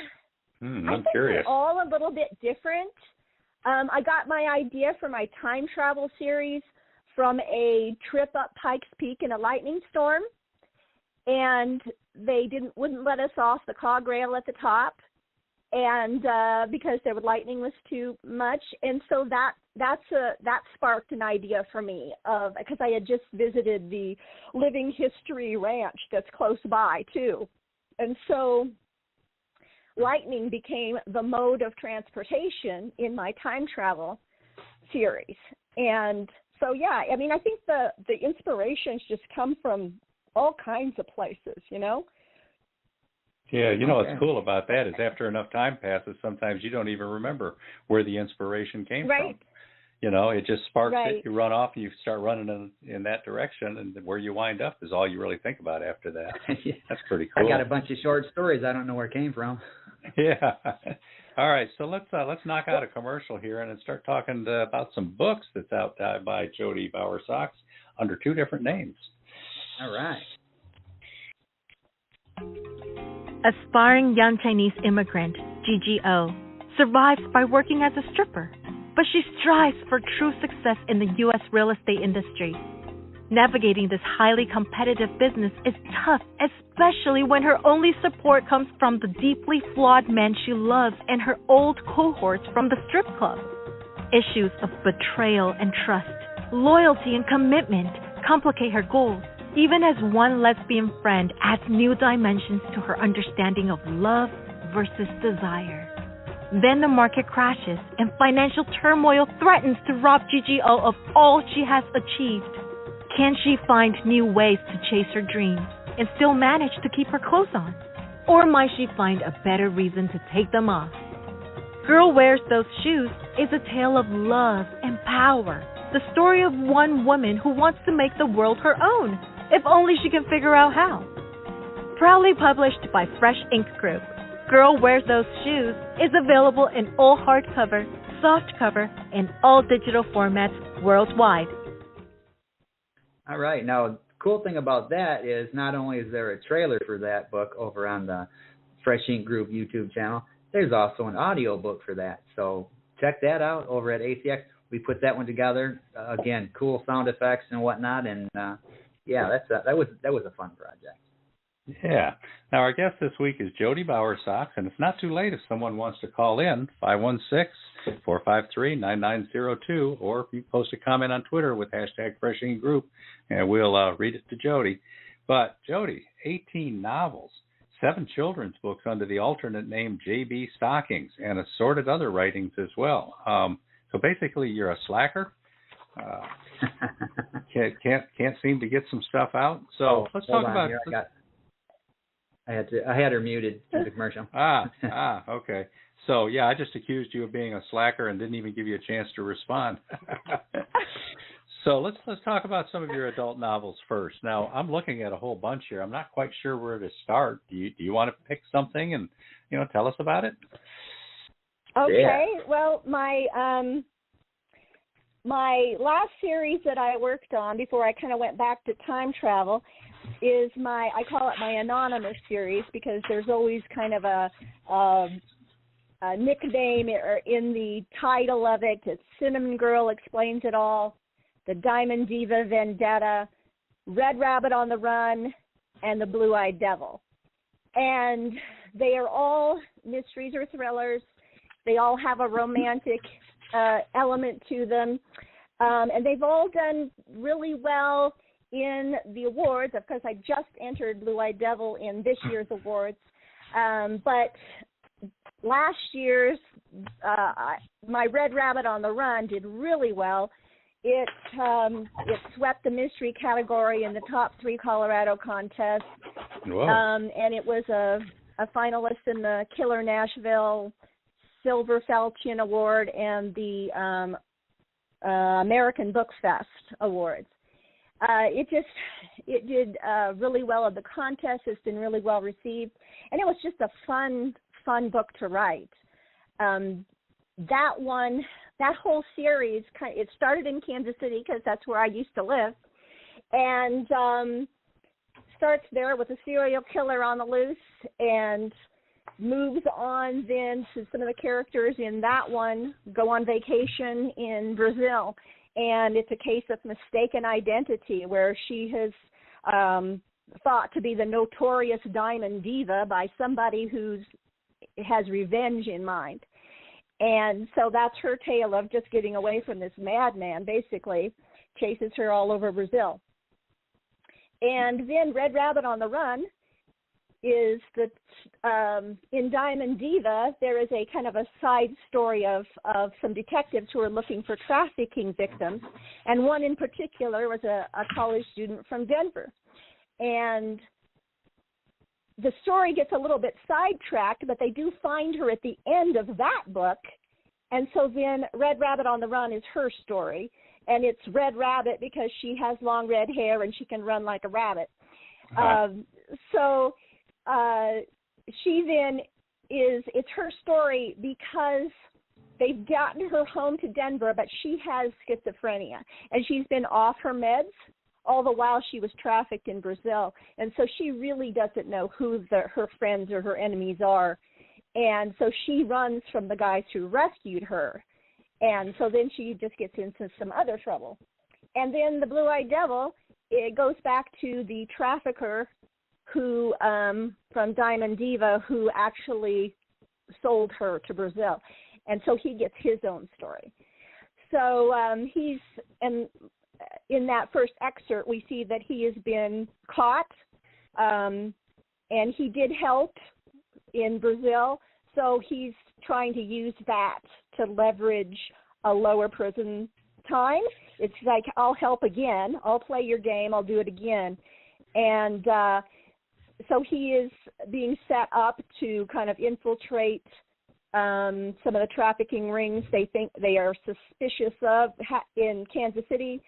I think curious. they're all a little bit different. I got my idea for my time travel series from a trip up Pikes Peak in a lightning storm, and they wouldn't let us off the cog rail at the top, and because the lightning was too much, and so that sparked an idea for me because I had just visited the Living History Ranch that's close by too, and so lightning became the mode of transportation in my time travel series. And so, yeah, I mean, I think the inspirations just come from all kinds of places, you know? Yeah, you know what's cool about that is after enough time passes, sometimes you don't even remember where the inspiration came from. You know, it just sparks it, you run off, you start running in that direction, and where you wind up is all you really think about after that. Yeah. That's pretty cool. I got a bunch of short stories. I don't know where it came from. Yeah. All right, so let's knock out a commercial here and then start talking about some books that's out by Jodi Bowersox under two different names. All right. Aspiring young Chinese immigrant, Gigi O, survives by working as a stripper, but she strives for true success in the U.S. real estate industry. Navigating this highly competitive business is tough, especially when her only support comes from the deeply flawed men she loves and her old cohorts from the strip club. Issues of betrayal and trust, loyalty and commitment complicate her goals, even as one lesbian friend adds new dimensions to her understanding of love versus desire. Then the market crashes and financial turmoil threatens to rob Gigi O of all she has achieved. Can she find new ways to chase her dreams and still manage to keep her clothes on? Or might she find a better reason to take them off? Girl Wears Those Shoes is a tale of love and power, the story of one woman who wants to make the world her own, if only she can figure out how. Proudly published by Fresh Ink Group, Girl Wears Those Shoes is available in all hardcover, softcover, and all digital formats worldwide. All right. Now, the cool thing about that is not only is there a trailer for that book over on the Fresh Ink Group YouTube channel, there's also an audio book for that. So check that out over at ACX. We put that one together. Again, cool sound effects and whatnot, and that was a fun project. Yeah. Now, our guest this week is Jodi Bowersox, and it's not too late if someone wants to call in, 516-453-9902, or you post a comment on Twitter with #FreshInkGroup, and we'll read it to Jodi. But, Jodi, 18 novels, 7 children's books under the alternate name J.B. Stockings, and assorted other writings as well. So basically, you're a slacker. Can't seem to get some stuff out. So let's talk about. I had her muted in the commercial. Okay. So I just accused you of being a slacker and didn't even give you a chance to respond. So let's talk about some of your adult novels first. Now, I'm looking at a whole bunch here. I'm not quite sure where to start. Do you want to pick something and tell us about it? Okay. Yeah. Well, my last series that I worked on before I kind of went back to time travel is I call it my anonymous series, because there's always kind of a nickname in the title of it. It's Cinnamon Girl Explains It All, The Diamond Diva Vendetta, Red Rabbit on the Run, and The Blue-Eyed Devil. And they are all mysteries or thrillers. They all have a romantic element to them. And they've all done really well in the awards. Of course, I just entered Blue-Eyed Devil in this year's awards. But last year's, my Red Rabbit on the Run did really well. It swept the mystery category in the top 3 Colorado contests. And it was a finalist in the Killer Nashville Silver Falchion Award and the American Book Fest Awards. It did really well at the contest. It's been really well received, and it was just a fun book to write. That whole series, it started in Kansas City because that's where I used to live, and starts there with a serial killer on the loose, and moves on then to some of the characters in that one go on vacation in Brazil. And it's a case of mistaken identity where she has thought to be the notorious Diamond Diva by somebody who has revenge in mind. And so that's her tale of just getting away from this madman, basically, chases her all over Brazil. And then Red Rabbit on the Run is that in Diamond Diva, there is a kind of a side story of some detectives who are looking for trafficking victims, and one in particular was a college student from Denver. And the story gets a little bit sidetracked, but they do find her at the end of that book, and so then Red Rabbit on the Run is her story, and it's Red Rabbit because she has long red hair and she can run like a rabbit. She then it's her story because they've gotten her home to Denver, but she has schizophrenia, and she's been off her meds all the while she was trafficked in Brazil. And so she really doesn't know who her friends or her enemies are. And so she runs from the guys who rescued her. And so then she just gets into some other trouble. And then the Blue-Eyed Devil, it goes back to the trafficker who, from Diamond Diva, who actually sold her to Brazil. And so he gets his own story. So he's, and in that first excerpt, we see that he has been caught, and he did help in Brazil. So he's trying to use that to leverage a lower prison time. It's like, I'll help again. I'll play your game. I'll do it again. And so he is being set up to kind of infiltrate some of the trafficking rings they think they are suspicious of in Kansas City.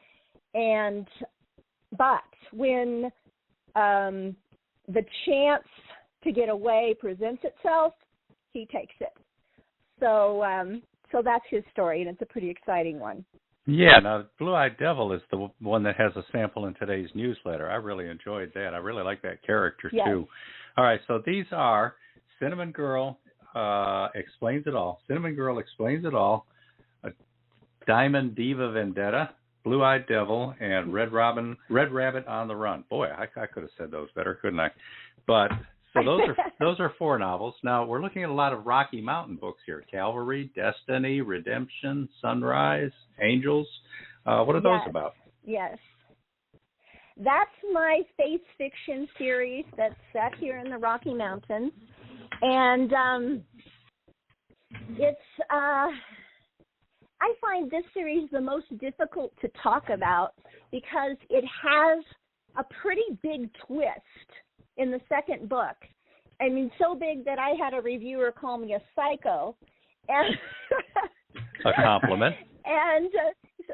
But when the chance to get away presents itself, he takes it. So that's his story, and it's a pretty exciting one. Yeah, now Blue-Eyed Devil is the one that has a sample in today's newsletter. I really enjoyed that. I really like that character, too. All right, so these are Cinnamon Girl Explains It All, Cinnamon Girl Explains It All, Diamond Diva Vendetta, Blue-Eyed Devil, and Red Rabbit on the Run. Boy, I could have said those better, couldn't I? But so those are 4 novels. Now we're looking at a lot of Rocky Mountain books here: Calvary, Destiny, Redemption, Sunrise, Angels. What are those about? Yes. That's my space fiction series that's set here in the Rocky Mountains. And it's, I find this series the most difficult to talk about because it has a pretty big twist in the second book. I mean, so big that I had a reviewer call me a psycho. And a compliment. And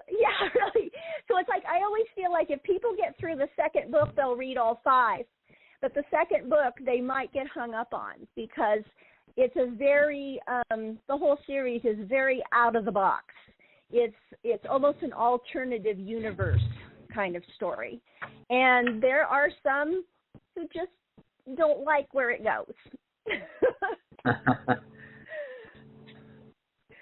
yeah, really. So it's like I always feel like if people get through the second book, they'll read all 5. But the second book, they might get hung up on because it's a very, the whole series is very out of the box. It's almost an alternative universe kind of story. And there are some who just don't like where it goes.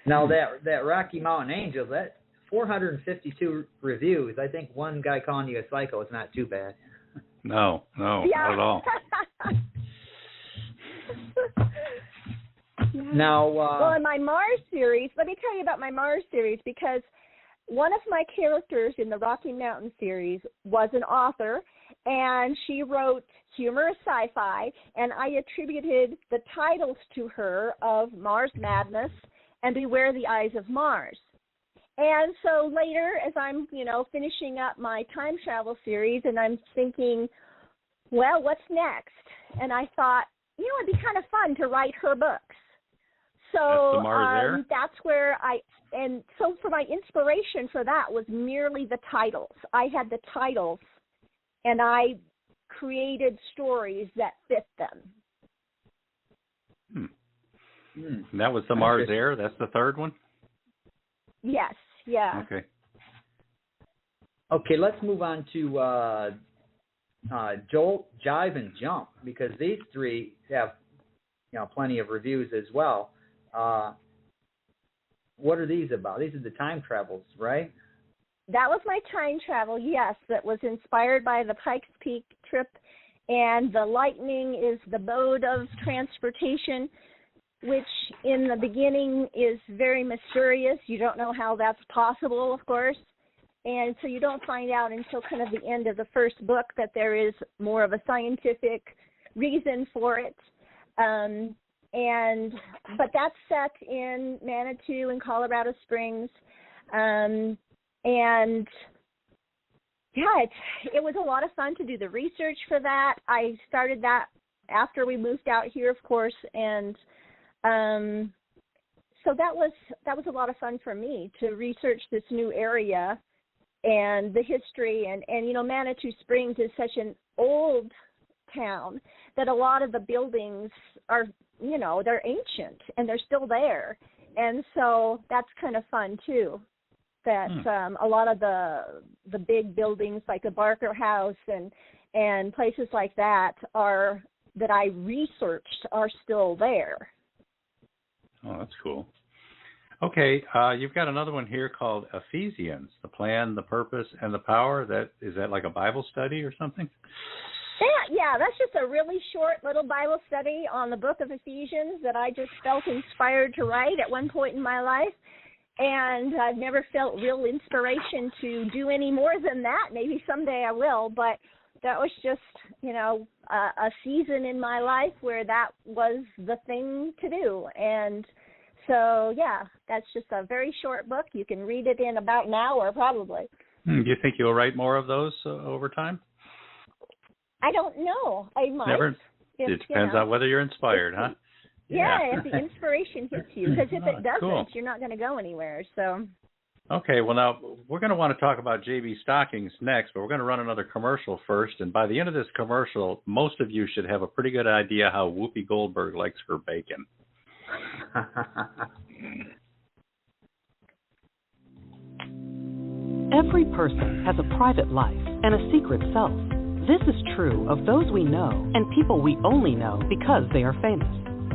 Now that Rocky Mountain Angels, that 452 reviews. I think one guy calling you a psycho is not too bad. No, not at all. Now, well, in my Mars series, let me tell you about my Mars series because one of my characters in the Rocky Mountain series was an author, and she wrote humorous sci-fi, and I attributed the titles to her of Mars Madness and Beware the Eyes of Mars. And so later, as I'm, finishing up my time travel series, and I'm thinking, well, what's next? And I thought, it'd be kind of fun to write her books. So that's where and so for my inspiration for that was merely the titles. I had the titles, and I created stories that fit them. And that was the Mars Air? That's the third one? Yes, yeah. Okay. Okay, let's move on to Jolt, Jive, and Jump, because these 3 have, plenty of reviews as well. What are these about? These are the time travels, right? That was my time travel, yes. That was inspired by the Pikes Peak trip, and the lightning is the mode of transportation, which in the beginning is very mysterious. You don't know how that's possible, of course. And so you don't find out until kind of the end of the first book that there is more of a scientific reason for it. But that's set in Manitou and Colorado Springs. And yeah, it was a lot of fun to do the research for that. I started that after we moved out here, of course, and so that was a lot of fun for me to research this new area and the history. And Manitou Springs is such an old town that a lot of the buildings are, they're ancient and they're still there. And so that's kind of fun too, that a lot of the big buildings like the Barker House and places like that that I researched are still there. Oh, that's cool. Okay, you've got another one here called Ephesians, the plan, the purpose, and the power. Is that like a Bible study or something? Yeah, that's just a really short little Bible study on the book of Ephesians that I just felt inspired to write at one point in my life. And I've never felt real inspiration to do any more than that. Maybe someday I will, but that was just, a season in my life where that was the thing to do. And so, yeah, that's just a very short book. You can read it in about an hour, probably. Do you think you'll write more of those over time? I don't know. I might. Never. It depends on whether you're inspired, huh? Yeah, if the inspiration hits you. Because if it doesn't, you're not going to go anywhere. So. Okay, well, now, we're going to want to talk about JB Stockings next, but we're going to run another commercial first. And by the end of this commercial, most of you should have a pretty good idea how Whoopi Goldberg likes her bacon. Every person has a private life and a secret self. This is true of those we know and people we only know because they are famous.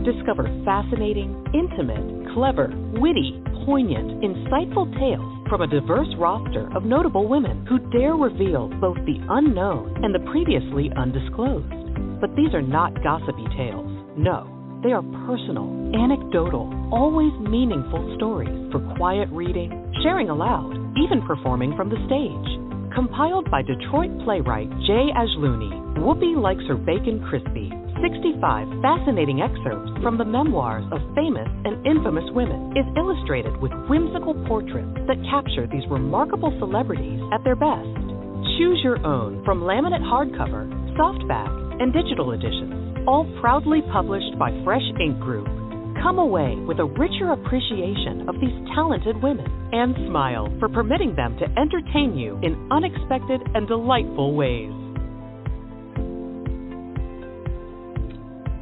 Discover fascinating, intimate, clever, witty, poignant, insightful tales from a diverse roster of notable women who dare reveal both the unknown and the previously undisclosed. But these are not gossipy tales. No, they are personal, anecdotal, always meaningful stories for quiet reading, sharing aloud, even performing from the stage. Compiled by Detroit playwright Jay Ajluni, Whoopi Likes Her Bacon Crispy, 65 fascinating excerpts from the memoirs of famous and infamous women is illustrated with whimsical portraits that capture these remarkable celebrities at their best. Choose your own from laminate hardcover, softback, and digital editions, all proudly published by Fresh Ink Group. Come away with a richer appreciation of these talented women and smile for permitting them to entertain you in unexpected and delightful ways.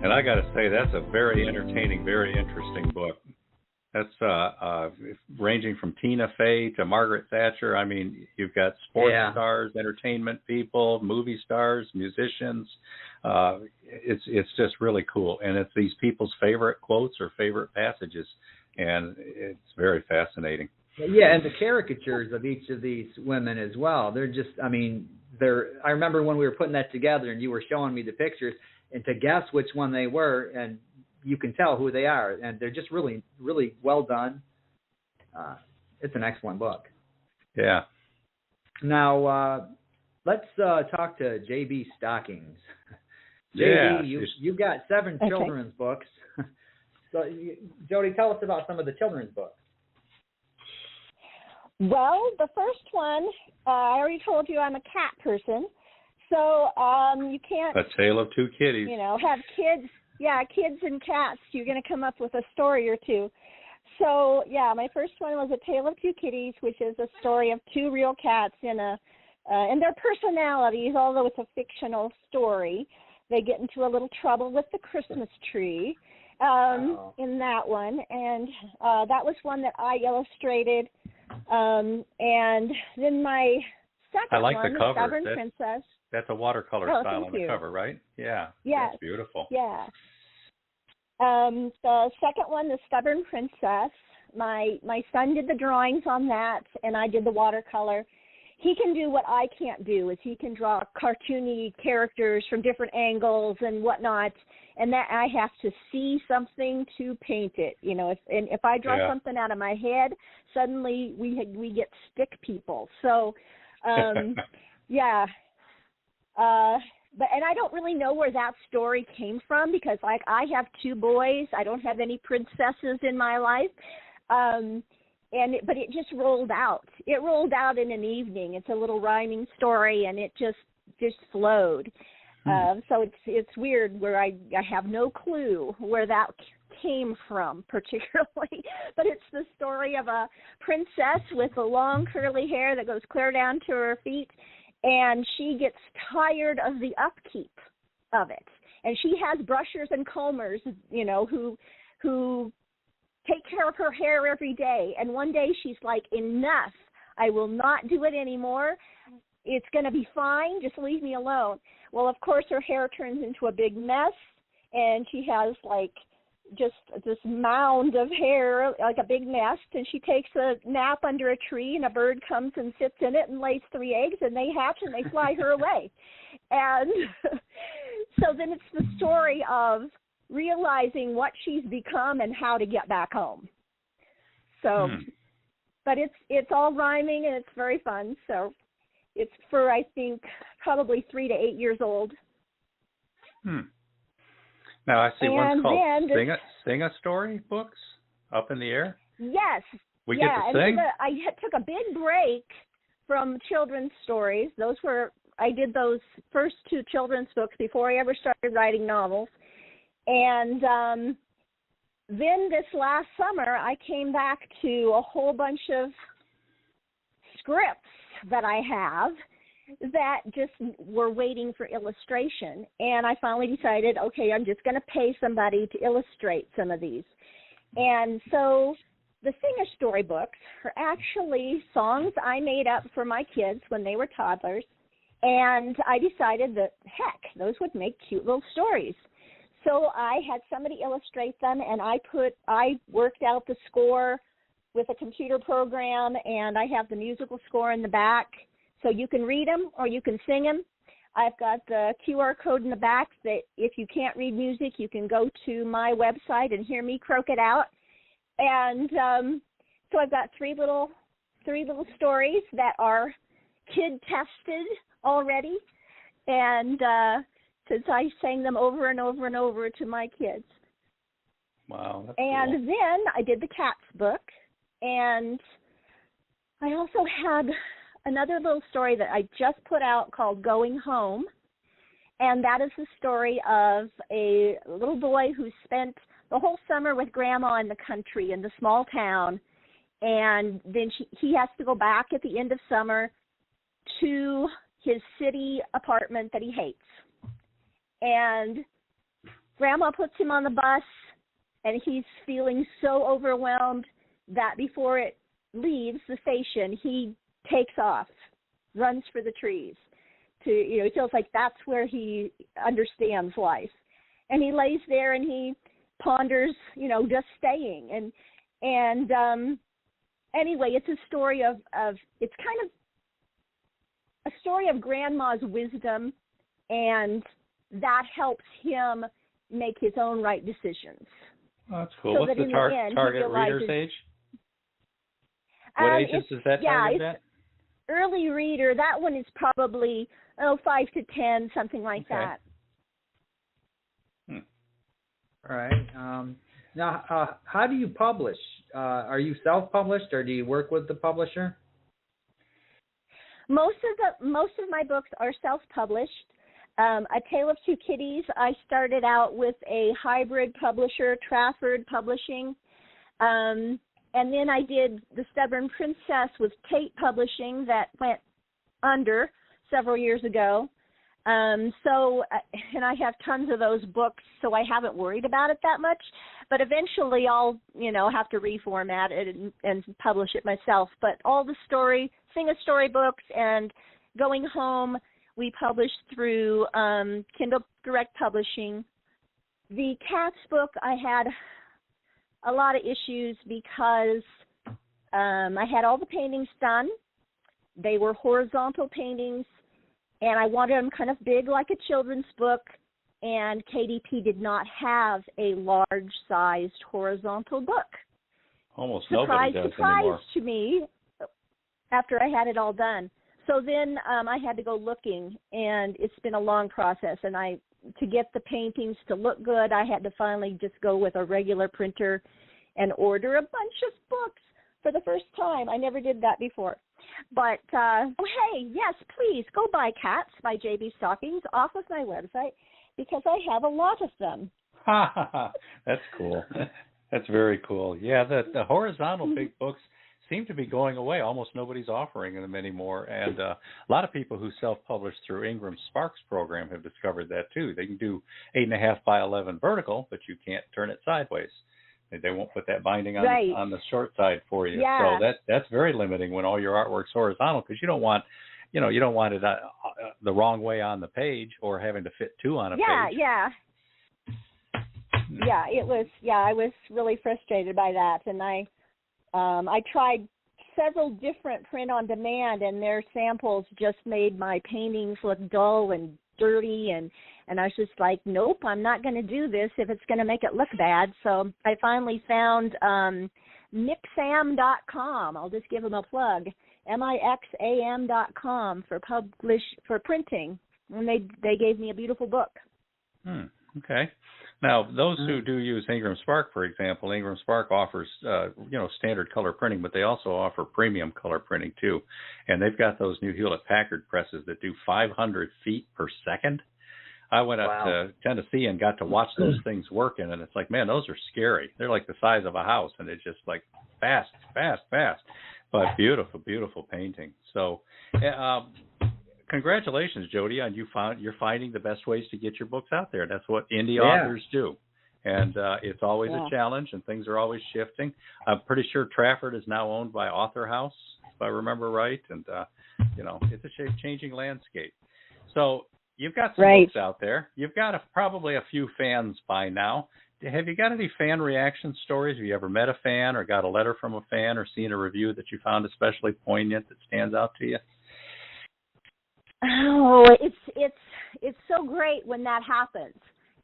And I got to say, that's a very entertaining, very interesting book. That's ranging from Tina Fey to Margaret Thatcher. I mean, you've got sports stars, entertainment people, movie stars, musicians. It's just really cool. And it's these people's favorite quotes or favorite passages. And it's very fascinating. Yeah, and the caricatures of each of these women as well. They're just, I mean, I remember when we were putting that together and you were showing me the pictures, and to guess which one they were, and you can tell who they are, and they're just really, really well done. It's an excellent book. Yeah. Now, let's talk to JB Stockings. JB, you've got 7 children's books. So, Jodi, tell us about some of the children's books. Well, the first one, I already told you I'm a cat person. So you can't... A Tale of Two Kitties. You know, have kids... Yeah, kids and cats, you're going to come up with a story or two. So, yeah, my first one was A Tale of Two Kitties, which is a story of 2 real cats and their personalities, although it's a fictional story. They get into a little trouble with the Christmas tree in that one. And that was one that I illustrated. And then my second one, the cover. Stubborn Princess. That's a watercolor style on the cover, right? Yeah. Yeah. That's beautiful. Yeah. The second one, The Stubborn Princess, my son did the drawings on that, and I did the watercolor. He can do what I can't do, is he can draw cartoony characters from different angles and whatnot, and that I have to see something to paint it. You know, if I draw something out of my head, suddenly we get stick people. So, yeah. But I don't really know where that story came from, because like I have 2 boys. I don't have any princesses in my life. But it just rolled out. It rolled out in an evening. It's a little rhyming story, and it just flowed. So it's weird where I have no clue where that came from particularly, but it's the story of a princess with the long curly hair that goes clear down to her feet. And she gets tired of the upkeep of it. And she has brushers and combers, you know, who take care of her hair every day. And one day she's like, enough. I will not do it anymore. It's going to be fine. Just leave me alone. Well, of course, her hair turns into a big mess. And she has like just this mound of hair, like a big nest, and she takes a nap under a tree, and a bird comes and sits in it and lays 3 eggs, and they hatch and they fly her away. And so then it's the story of realizing what she's become and how to get back home. So, but it's all rhyming, and it's very fun. So it's for, I think, probably 3 to 8 years old. Now, I see one's called Sing a Story books, Up in the Air. Yes. We get to sing? I took a big break from children's stories. I did those first 2 children's books before I ever started writing novels. And then this last summer, I came back to a whole bunch of scripts that I have that just were waiting for illustration. And I finally decided, okay, I'm just going to pay somebody to illustrate some of these. And so the Sing a Story books are actually songs I made up for my kids when they were toddlers. And I decided that, heck, those would make cute little stories. So I had somebody illustrate them, and I worked out the score with a computer program, and I have the musical score in the back, so you can read them or you can sing them. I've got the QR code in the back that if you can't read music, you can go to my website and hear me croak it out. And so I've got three little stories that are kid tested already, and since I sang them over and over and over to my kids. Wow, that's and cool. Then I did the cats book, and I also had another little story that I just put out called Going Home, and that is the story of a little boy who spent the whole summer with Grandma in the country in the small town, and then he has to go back at the end of summer to his city apartment that he hates. And Grandma puts him on the bus, and he's feeling so overwhelmed that before it leaves the station, he takes off, runs for the trees. He feels like that's where he understands life. And he lays there and he ponders, just staying. And anyway, it's a story of it's kind of a story of Grandma's wisdom, and that helps him make his own right decisions. Oh, that's cool. So What's the target reader's age? What ages is that targeted at? Early reader, that one is probably 5 to 10, something like that. All right. Now, how do you publish? Are you self-published, or do you work with the publisher? Most of my books are self-published. A Tale of Two Kitties, I started out with a hybrid publisher, Trafford Publishing. And then I did The Stubborn Princess with Tate Publishing that went under several years ago. And I have tons of those books, so I haven't worried about it that much. But eventually I'll, have to reformat it and publish it myself. But all the Sing a Story books and Going Home, we published through Kindle Direct Publishing. The Cats book, I had a lot of issues because I had all the paintings done. They were horizontal paintings, and I wanted them kind of big like a children's book, and KDP did not have a large-sized horizontal book. Almost nobody does anymore. Surprise to me after I had it all done. So then I had to go looking, and it's been a long process, and to get the paintings to look good, I had to finally just go with a regular printer and order a bunch of books for the first time. I never did that before. But, hey, yes, please, go buy Cats by J.B. Stockings off of my website, because I have a lot of them. That's cool. That's very cool. Yeah, the horizontal big books seem to be going away. Almost nobody's offering them anymore. And a lot of people who self-publish through Ingram Sparks program have discovered that too. They can do 8.5 by 11 vertical, but you can't turn it sideways. They won't put that binding on the short side for you. Yeah. So that's very limiting when all your artwork's horizontal, because you don't want it the wrong way on the page or having to fit two on a page. Yeah, it was. Yeah, I was really frustrated by that, and I tried several different print on demand, and their samples just made my paintings look dull and dirty, and I was just like, nope, I'm not going to do this if it's going to make it look bad. So I finally found mixam.com. I'll just give them a plug, mixam.com for printing, and they gave me a beautiful book. Okay. Now, those who do use Ingram Spark, for example, Ingram Spark offers, standard color printing, but they also offer premium color printing too. And they've got those new Hewlett-Packard presses that do 500 feet per second. I went up to Tennessee and got to watch those things working, and it's like, man, those are scary. They're like the size of a house, and it's just like fast, but beautiful, beautiful painting. So, congratulations, Jodi, on you're finding the best ways to get your books out there. That's what indie authors do, and it's always a challenge, and things are always shifting. I'm pretty sure Trafford is now owned by Author House, if I remember right, and it's a changing landscape. So you've got some books out there. You've got probably a few fans by now. have you got any fan reaction stories? Have you ever met a fan or got a letter from a fan or seen a review that you found especially poignant that stands out to you? Oh, it's so great when that happens.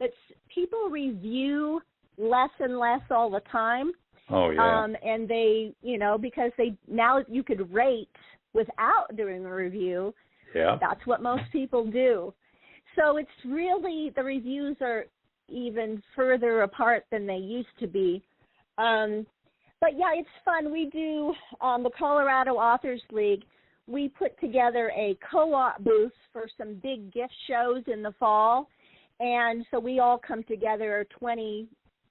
It's people review less and less all the time. Oh yeah. And they, because now you could rate without doing a review. Yeah. That's what most people do. So it's really, the reviews are even further apart than they used to be. But yeah, it's fun. We do the Colorado Authors League. We put together a co-op booth for some big gift shows in the fall. And so we all come together, 20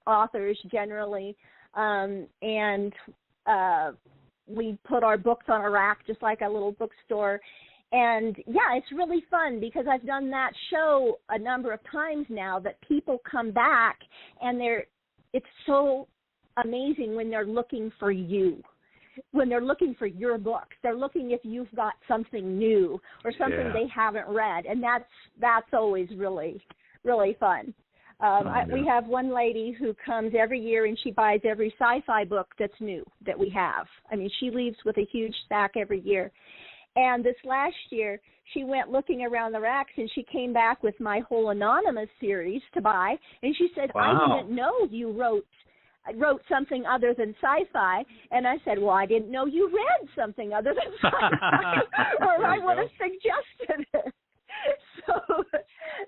authors generally, and we put our books on a rack just like a little bookstore. And, yeah, it's really fun because I've done that show a number of times now that people come back and it's so amazing when they're looking for you. When they're looking for your books, they're looking if you've got something new or something they haven't read, and that's always really, really fun. We have one lady who comes every year and she buys every sci-fi book that's new that we have. I mean, she leaves with a huge stack every year. And this last year, she went looking around the racks and she came back with my whole Anonymous series to buy, and she said, wow. I didn't know you wrote something other than sci-fi. And I said, well, I didn't know you read something other than sci-fi, or I would have suggested it. So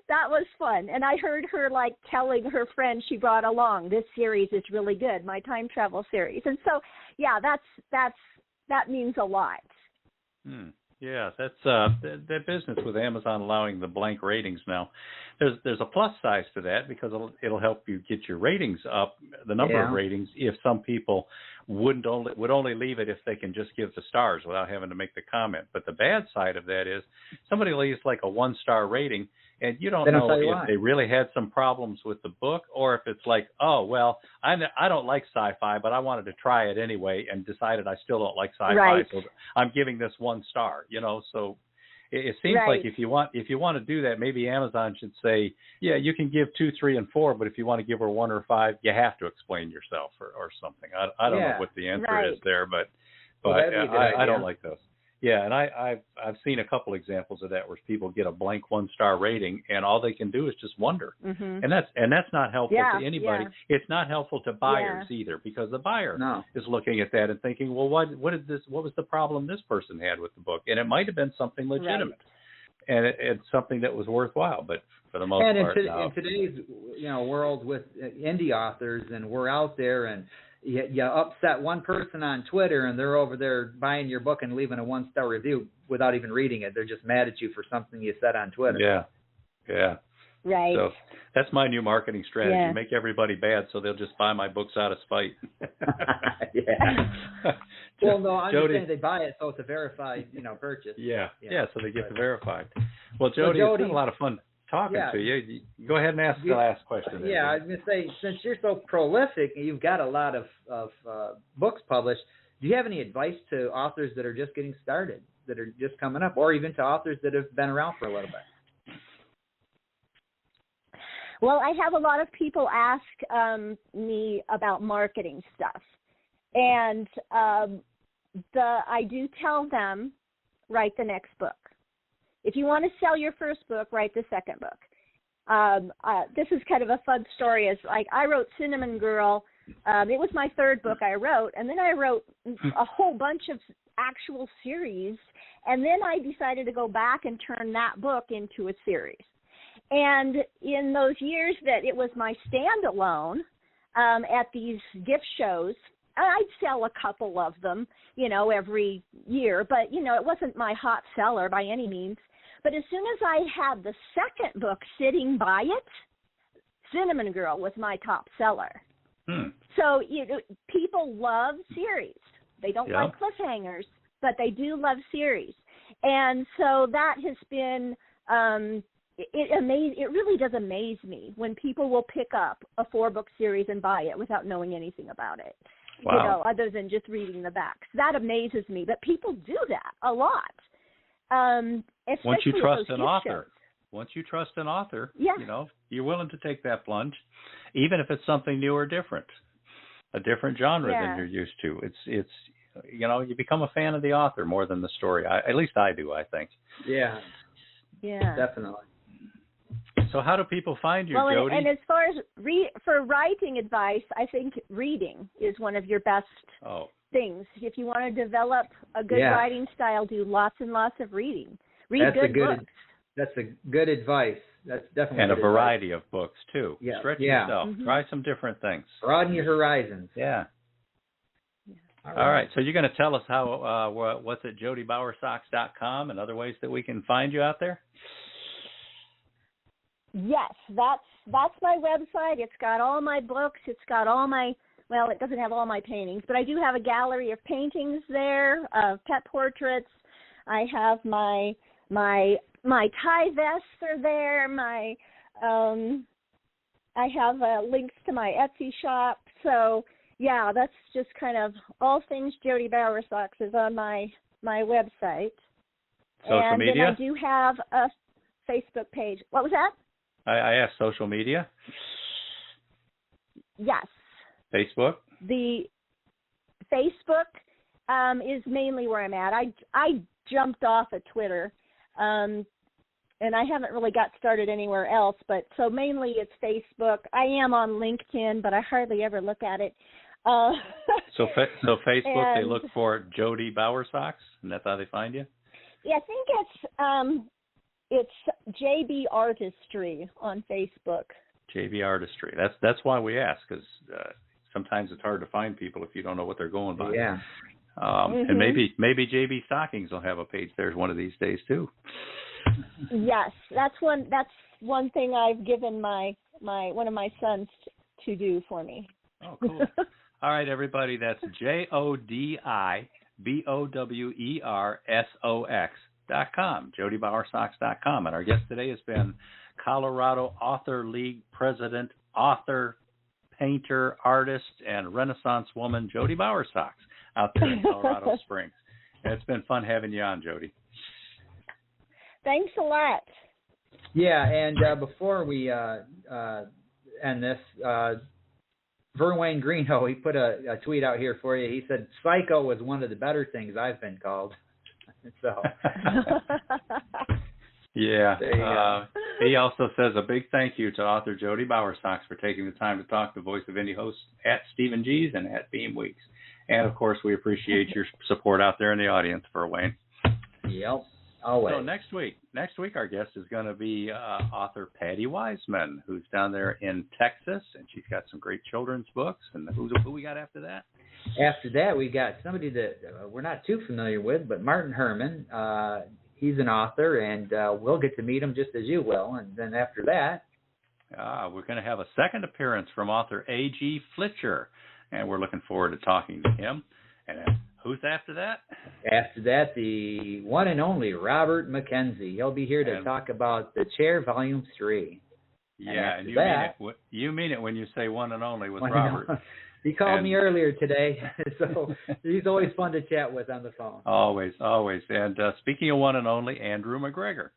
that was fun. And I heard her telling her friend she brought along, this series is really good, my time travel series. And so, yeah, that means a lot. Yeah, that's that business with Amazon allowing the blank ratings now. There's a plus side to that because it'll help you get your ratings up, the number of ratings, if some people would only leave it if they can just give the stars without having to make the comment. But the bad side of that is somebody leaves like a 1-star rating and you don't know if they really had some problems with the book or if it's like, oh, well, I don't like sci-fi, but I wanted to try it anyway and decided I still don't like sci-fi, so I'm giving this 1 star, so it seems like if you want to do that, maybe Amazon should say, yeah, you can give 2, 3, and 4, but if you want to give her 1 or 5, you have to explain yourself or something. I don't know what the answer is there, but I don't like those. Yeah, and I've seen a couple examples of that where people get a blank 1-star rating and all they can do is just wonder, and that's not helpful to anybody. It's not helpful to buyers either because the buyer is looking at that and thinking, well, what was the problem this person had with the book? And it might have been something legitimate, and it's something that was worthwhile, but for the most part, in today's world with indie authors, and we're out there and. You upset one person on Twitter and they're over there buying your book and leaving a 1-star review without even reading it. They're just mad at you for something you said on Twitter. Yeah. Right. So that's my new marketing strategy. Yeah. Make everybody bad so they'll just buy my books out of spite. Well, no, I'm just saying they buy it so it's a verified, purchase. Yeah, so they get the verified. Well, Jodi, it's been a lot of fun talking to you. Go ahead and ask the last question. Yeah, I was going to say, since you're so prolific and you've got a lot of books published, do you have any advice to authors that are just getting started, that are just coming up, or even to authors that have been around for a little bit? Well, I have a lot of people ask me about marketing stuff, and I do tell them, write the next book. If you want to sell your first book, write the second book. This is kind of a fun story. It's like I wrote Cinnamon Girl. It was my 3rd book I wrote, and then I wrote a whole bunch of actual series, and then I decided to go back and turn that book into a series. And in those years that it was my standalone at these gift shows, I'd sell a couple of them, every year, but, it wasn't my hot seller by any means. But as soon as I had the second book sitting by it, Cinnamon Girl was my top seller. So people love series. They don't like cliffhangers, but they do love series. And so that has been it really does amaze me when people will pick up a 4-book series and buy it without knowing anything about it. Wow. Other than just reading the backs. That amazes me. But people do that a lot. Once you trust an author, Once you trust an author, Yeah. you're willing to take that plunge, even if it's something new or different, a different genre than you're used to. It's you become a fan of the author more than the story. At least I do, I think. Yeah. Yeah. Definitely. So how do people find you, well, Jodi? And as far as for writing advice, I think reading is one of your best things. If you want to develop a good writing style, do lots and lots of reading. Read good books. That's a good advice. That's definitely and good a variety of books too. Yeah. Stretch yourself. Mm-hmm. Try some different things. Broaden your horizons. Yeah. All right. So you're going to tell us how what's at JodiBowersox.com and other ways that we can find you out there? Yes, that's my website. It's got all my books. It's got all my, well, it doesn't have all my paintings, but I do have a gallery of paintings there, of pet portraits. I have my tie vests are there. I have links to my Etsy shop. So yeah, that's just kind of all things Jodi Bowersox is on my website. Social media? And I do have a Facebook page. What was that? I asked social media. Yes. Facebook? The Facebook is mainly where I'm at. I jumped off of Twitter, and I haven't really got started anywhere else. But so mainly it's Facebook. I am on LinkedIn, but I hardly ever look at it. So Facebook, they look for Jodi Bowersox, and that's how they find you? Yeah, I think it's JB Artistry on Facebook. JB Artistry. That's why we ask, because sometimes it's hard to find people if you don't know what they're going by. Yeah. And maybe JB Stockings will have a page there one of these days too. Yes, that's one thing I've given my one of my sons to do for me. Oh, cool. All right, everybody, that's JodiBowersox.com, JodiBowersox.com. And our guest today has been Colorado Author League President, author, painter, artist, and Renaissance woman Jodi Bowersox out there in Colorado Springs. And it's been fun having you on, Jodi. Thanks a lot. Yeah, and before we end this, Verwayne Greeno, he put a tweet out here for you. He said, "Psycho was one of the better things I've been called." So. Yeah. He also says a big thank you to author Jodi Bowersox for taking the time to talk to Voice of Indie hosts at Stephen G's and at Beem Weeks. And, of course, we appreciate your support out there in the audience for Wayne. Yep. Always. So next week our guest is going to be author Patty Wiseman, who's down there in Texas, and she's got some great children's books. And who we got after that? After that, we got somebody that we're not too familiar with, but Martin Herman. He's an author, and we'll get to meet him just as you will. And then after that, we're going to have a second appearance from author A.G. Fletcher, and we're looking forward to talking to him. And who's after that? After that, the one and only Robert McKenzie. He'll be here to talk about The Chair, Volume 3. Yeah, and you mean it when you say one and only with Robert. He called me earlier today, so he's always fun to chat with on the phone. Always. And speaking of one and only, Andrew McGregor,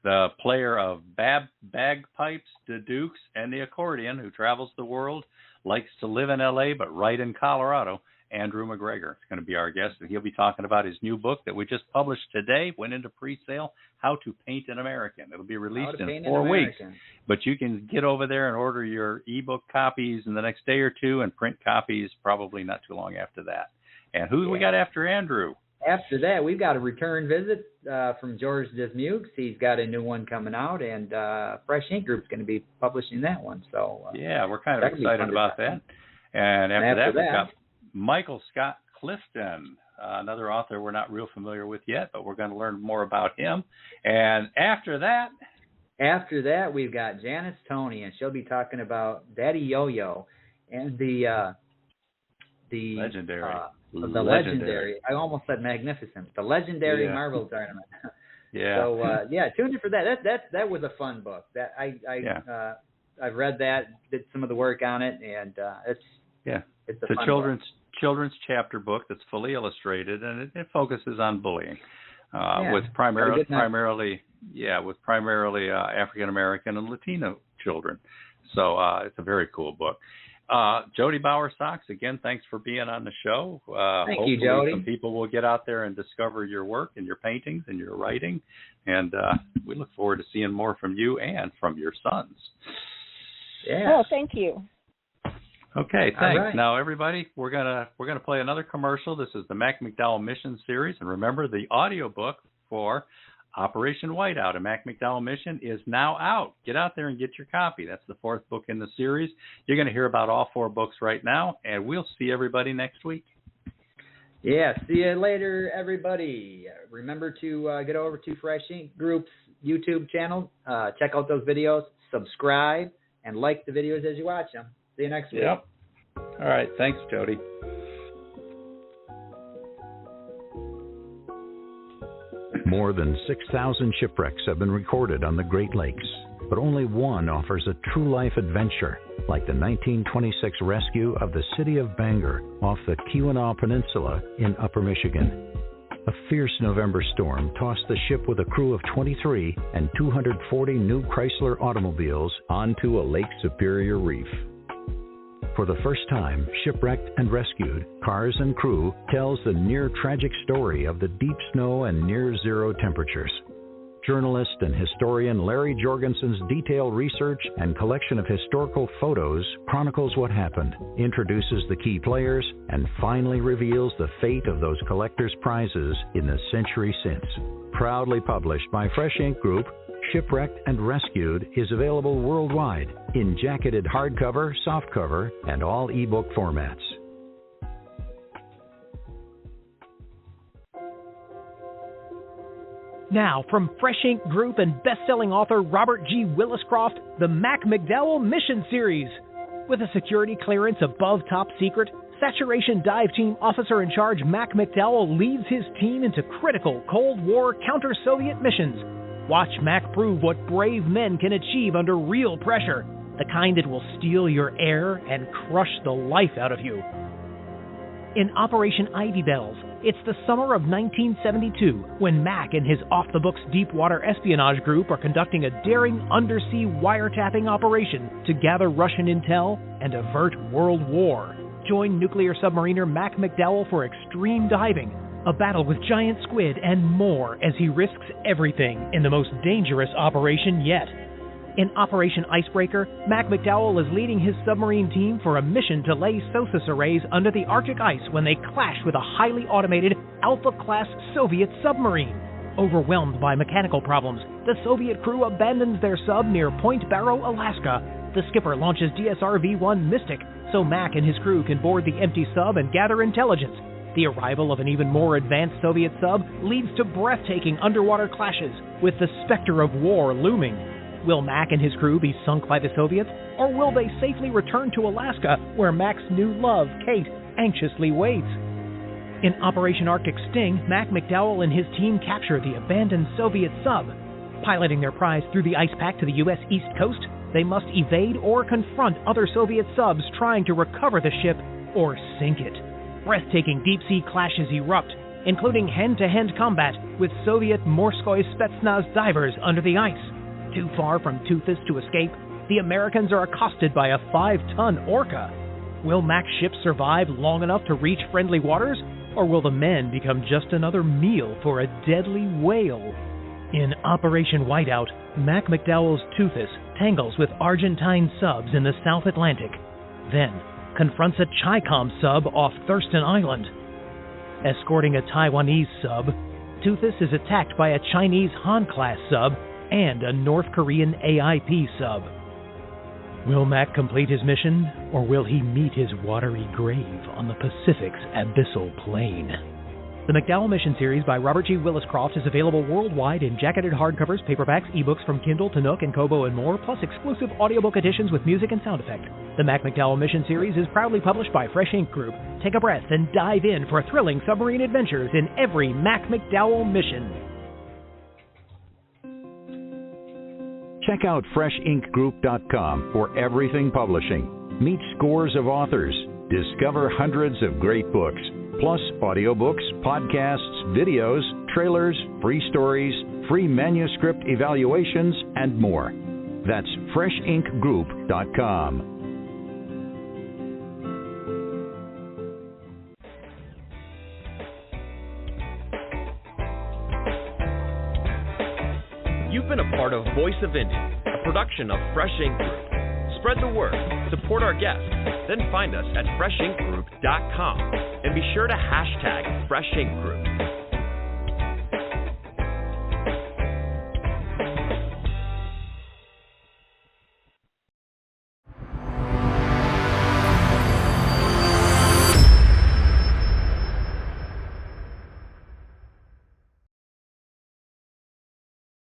the player of bagpipes, the dukes, and the accordion, who travels the world, likes to live in L.A. but write in Colorado. Andrew McGregor is going to be our guest, and he'll be talking about his new book that we just published today, went into pre-sale, How to Paint an American. It'll be released in 4 weeks, but you can get over there and order your ebook copies in the next day or two and print copies probably not too long after that. And who we got after Andrew? After that, we've got a return visit from George Dismukes. He's got a new one coming out, and Fresh Ink Group's going to be publishing that one. So yeah, we're kind of excited about that. And after that, we've got Michael Scott Clifton, another author we're not real familiar with yet, but we're going to learn more about him. And after that, we've got Janice Toney, and she'll be talking about Daddy Yo-Yo and the legendary. I almost said magnificent. The legendary Marvel tournament. Yeah. So tune in for that. That was a fun book. That I've read that, did some of the work on it, and it's a children's chapter book that's fully illustrated, and it focuses on bullying with primarily with primarily African American and Latino children. So it's a very cool book. Jodi Bowersox, again, thanks for being on the show. Thank you, Jodi. Some people will get out there and discover your work and your paintings and your writing, and we look forward to seeing more from you and from your sons. Yeah. Oh, thank you. Okay, thanks. Right. Now, everybody, we're gonna play another commercial. This is the Mac McDowell Mission Series, and remember, the audiobook for Operation Whiteout, a Mac McDowell mission, is now out. Get out there and get your copy. That's the 4th book in the series. You're going to hear about all 4 books right now, and we'll see everybody next week. Yeah, see you later, everybody. Remember to get over to Fresh Ink Group's YouTube channel. Check out those videos, subscribe, and like the videos as you watch them. See you next week. Yep. All right. Thanks, Jodi. More than 6,000 shipwrecks have been recorded on the Great Lakes, but only one offers a true life adventure, like the 1926 rescue of the city of Bangor off the Keweenaw Peninsula in Upper Michigan. A fierce November storm tossed the ship with a crew of 23 and 240 new Chrysler automobiles onto a Lake Superior reef. For the first time, Shipwrecked and Rescued, Cars and Crew tells the near-tragic story of the deep snow and near-zero temperatures. Journalist and historian Larry Jorgensen's detailed research and collection of historical photos chronicles what happened, introduces the key players, and finally reveals the fate of those collectors' prizes in the century since. Proudly published by Fresh Ink Group, Shipwrecked and Rescued is available worldwide in jacketed hardcover, softcover, and all ebook formats. Now, from Fresh Ink Group and best-selling author Robert G. Williscroft, the Mac McDowell Mission Series. With a security clearance above top secret, Saturation Dive Team Officer in Charge Mac McDowell leads his team into critical Cold War counter-Soviet missions. Watch Mac prove what brave men can achieve under real pressure, the kind that will steal your air and crush the life out of you. In Operation Ivy Bells, it's the summer of 1972 when Mac and his off-the-books Deepwater Espionage Group are conducting a daring undersea wiretapping operation to gather Russian intel and avert World War. Join nuclear submariner Mac McDowell for extreme diving, a battle with giant squid, and more as he risks everything in the most dangerous operation yet. In Operation Icebreaker, Mac McDowell is leading his submarine team for a mission to lay SOSUS arrays under the Arctic ice when they clash with a highly automated Alpha-class Soviet submarine. Overwhelmed by mechanical problems, the Soviet crew abandons their sub near Point Barrow, Alaska. The skipper launches DSR V-1 Mystic so Mac and his crew can board the empty sub and gather intelligence. The arrival of an even more advanced Soviet sub leads to breathtaking underwater clashes, with the specter of war looming. Will Mac and his crew be sunk by the Soviets, or will they safely return to Alaska, where Mac's new love, Kate, anxiously waits? In Operation Arctic Sting, Mac McDowell and his team capture the abandoned Soviet sub. Piloting their prize through the ice pack to the U.S. East Coast, they must evade or confront other Soviet subs trying to recover the ship or sink it. Breathtaking deep-sea clashes erupt, including hand-to-hand combat with Soviet Morskoy Spetsnaz divers under the ice. Too far from Toothus to escape, the Americans are accosted by a 5-ton orca. Will Mac's ship survive long enough to reach friendly waters, or will the men become just another meal for a deadly whale? In Operation Whiteout, Mac McDowell's Toothus tangles with Argentine subs in the South Atlantic, then confronts a Chi-Com sub off Thurston Island. Escorting a Taiwanese sub, Toothus is attacked by a Chinese Han-class sub and a North Korean AIP sub. Will Mac complete his mission, or will he meet his watery grave on the Pacific's abyssal plain? The McDowell Mission Series by Robert G. Williscroft is available worldwide in jacketed hardcovers, paperbacks, ebooks from Kindle to Nook and Kobo and more, plus exclusive audiobook editions with music and sound effect. The Mac McDowell Mission Series is proudly published by Fresh Ink Group. Take a breath and dive in for thrilling submarine adventures in every Mac McDowell mission. Check out FreshInkGroup.com for everything publishing. Meet scores of authors. Discover hundreds of great books, plus audiobooks, podcasts, videos, trailers, free stories, free manuscript evaluations, and more. That's freshinkgroup.com. You've been a part of Voice of Indy, a production of Fresh Ink Group. Spread the word, support our guests, then find us at freshinkgroup.com and be sure to hashtag Fresh Ink Group.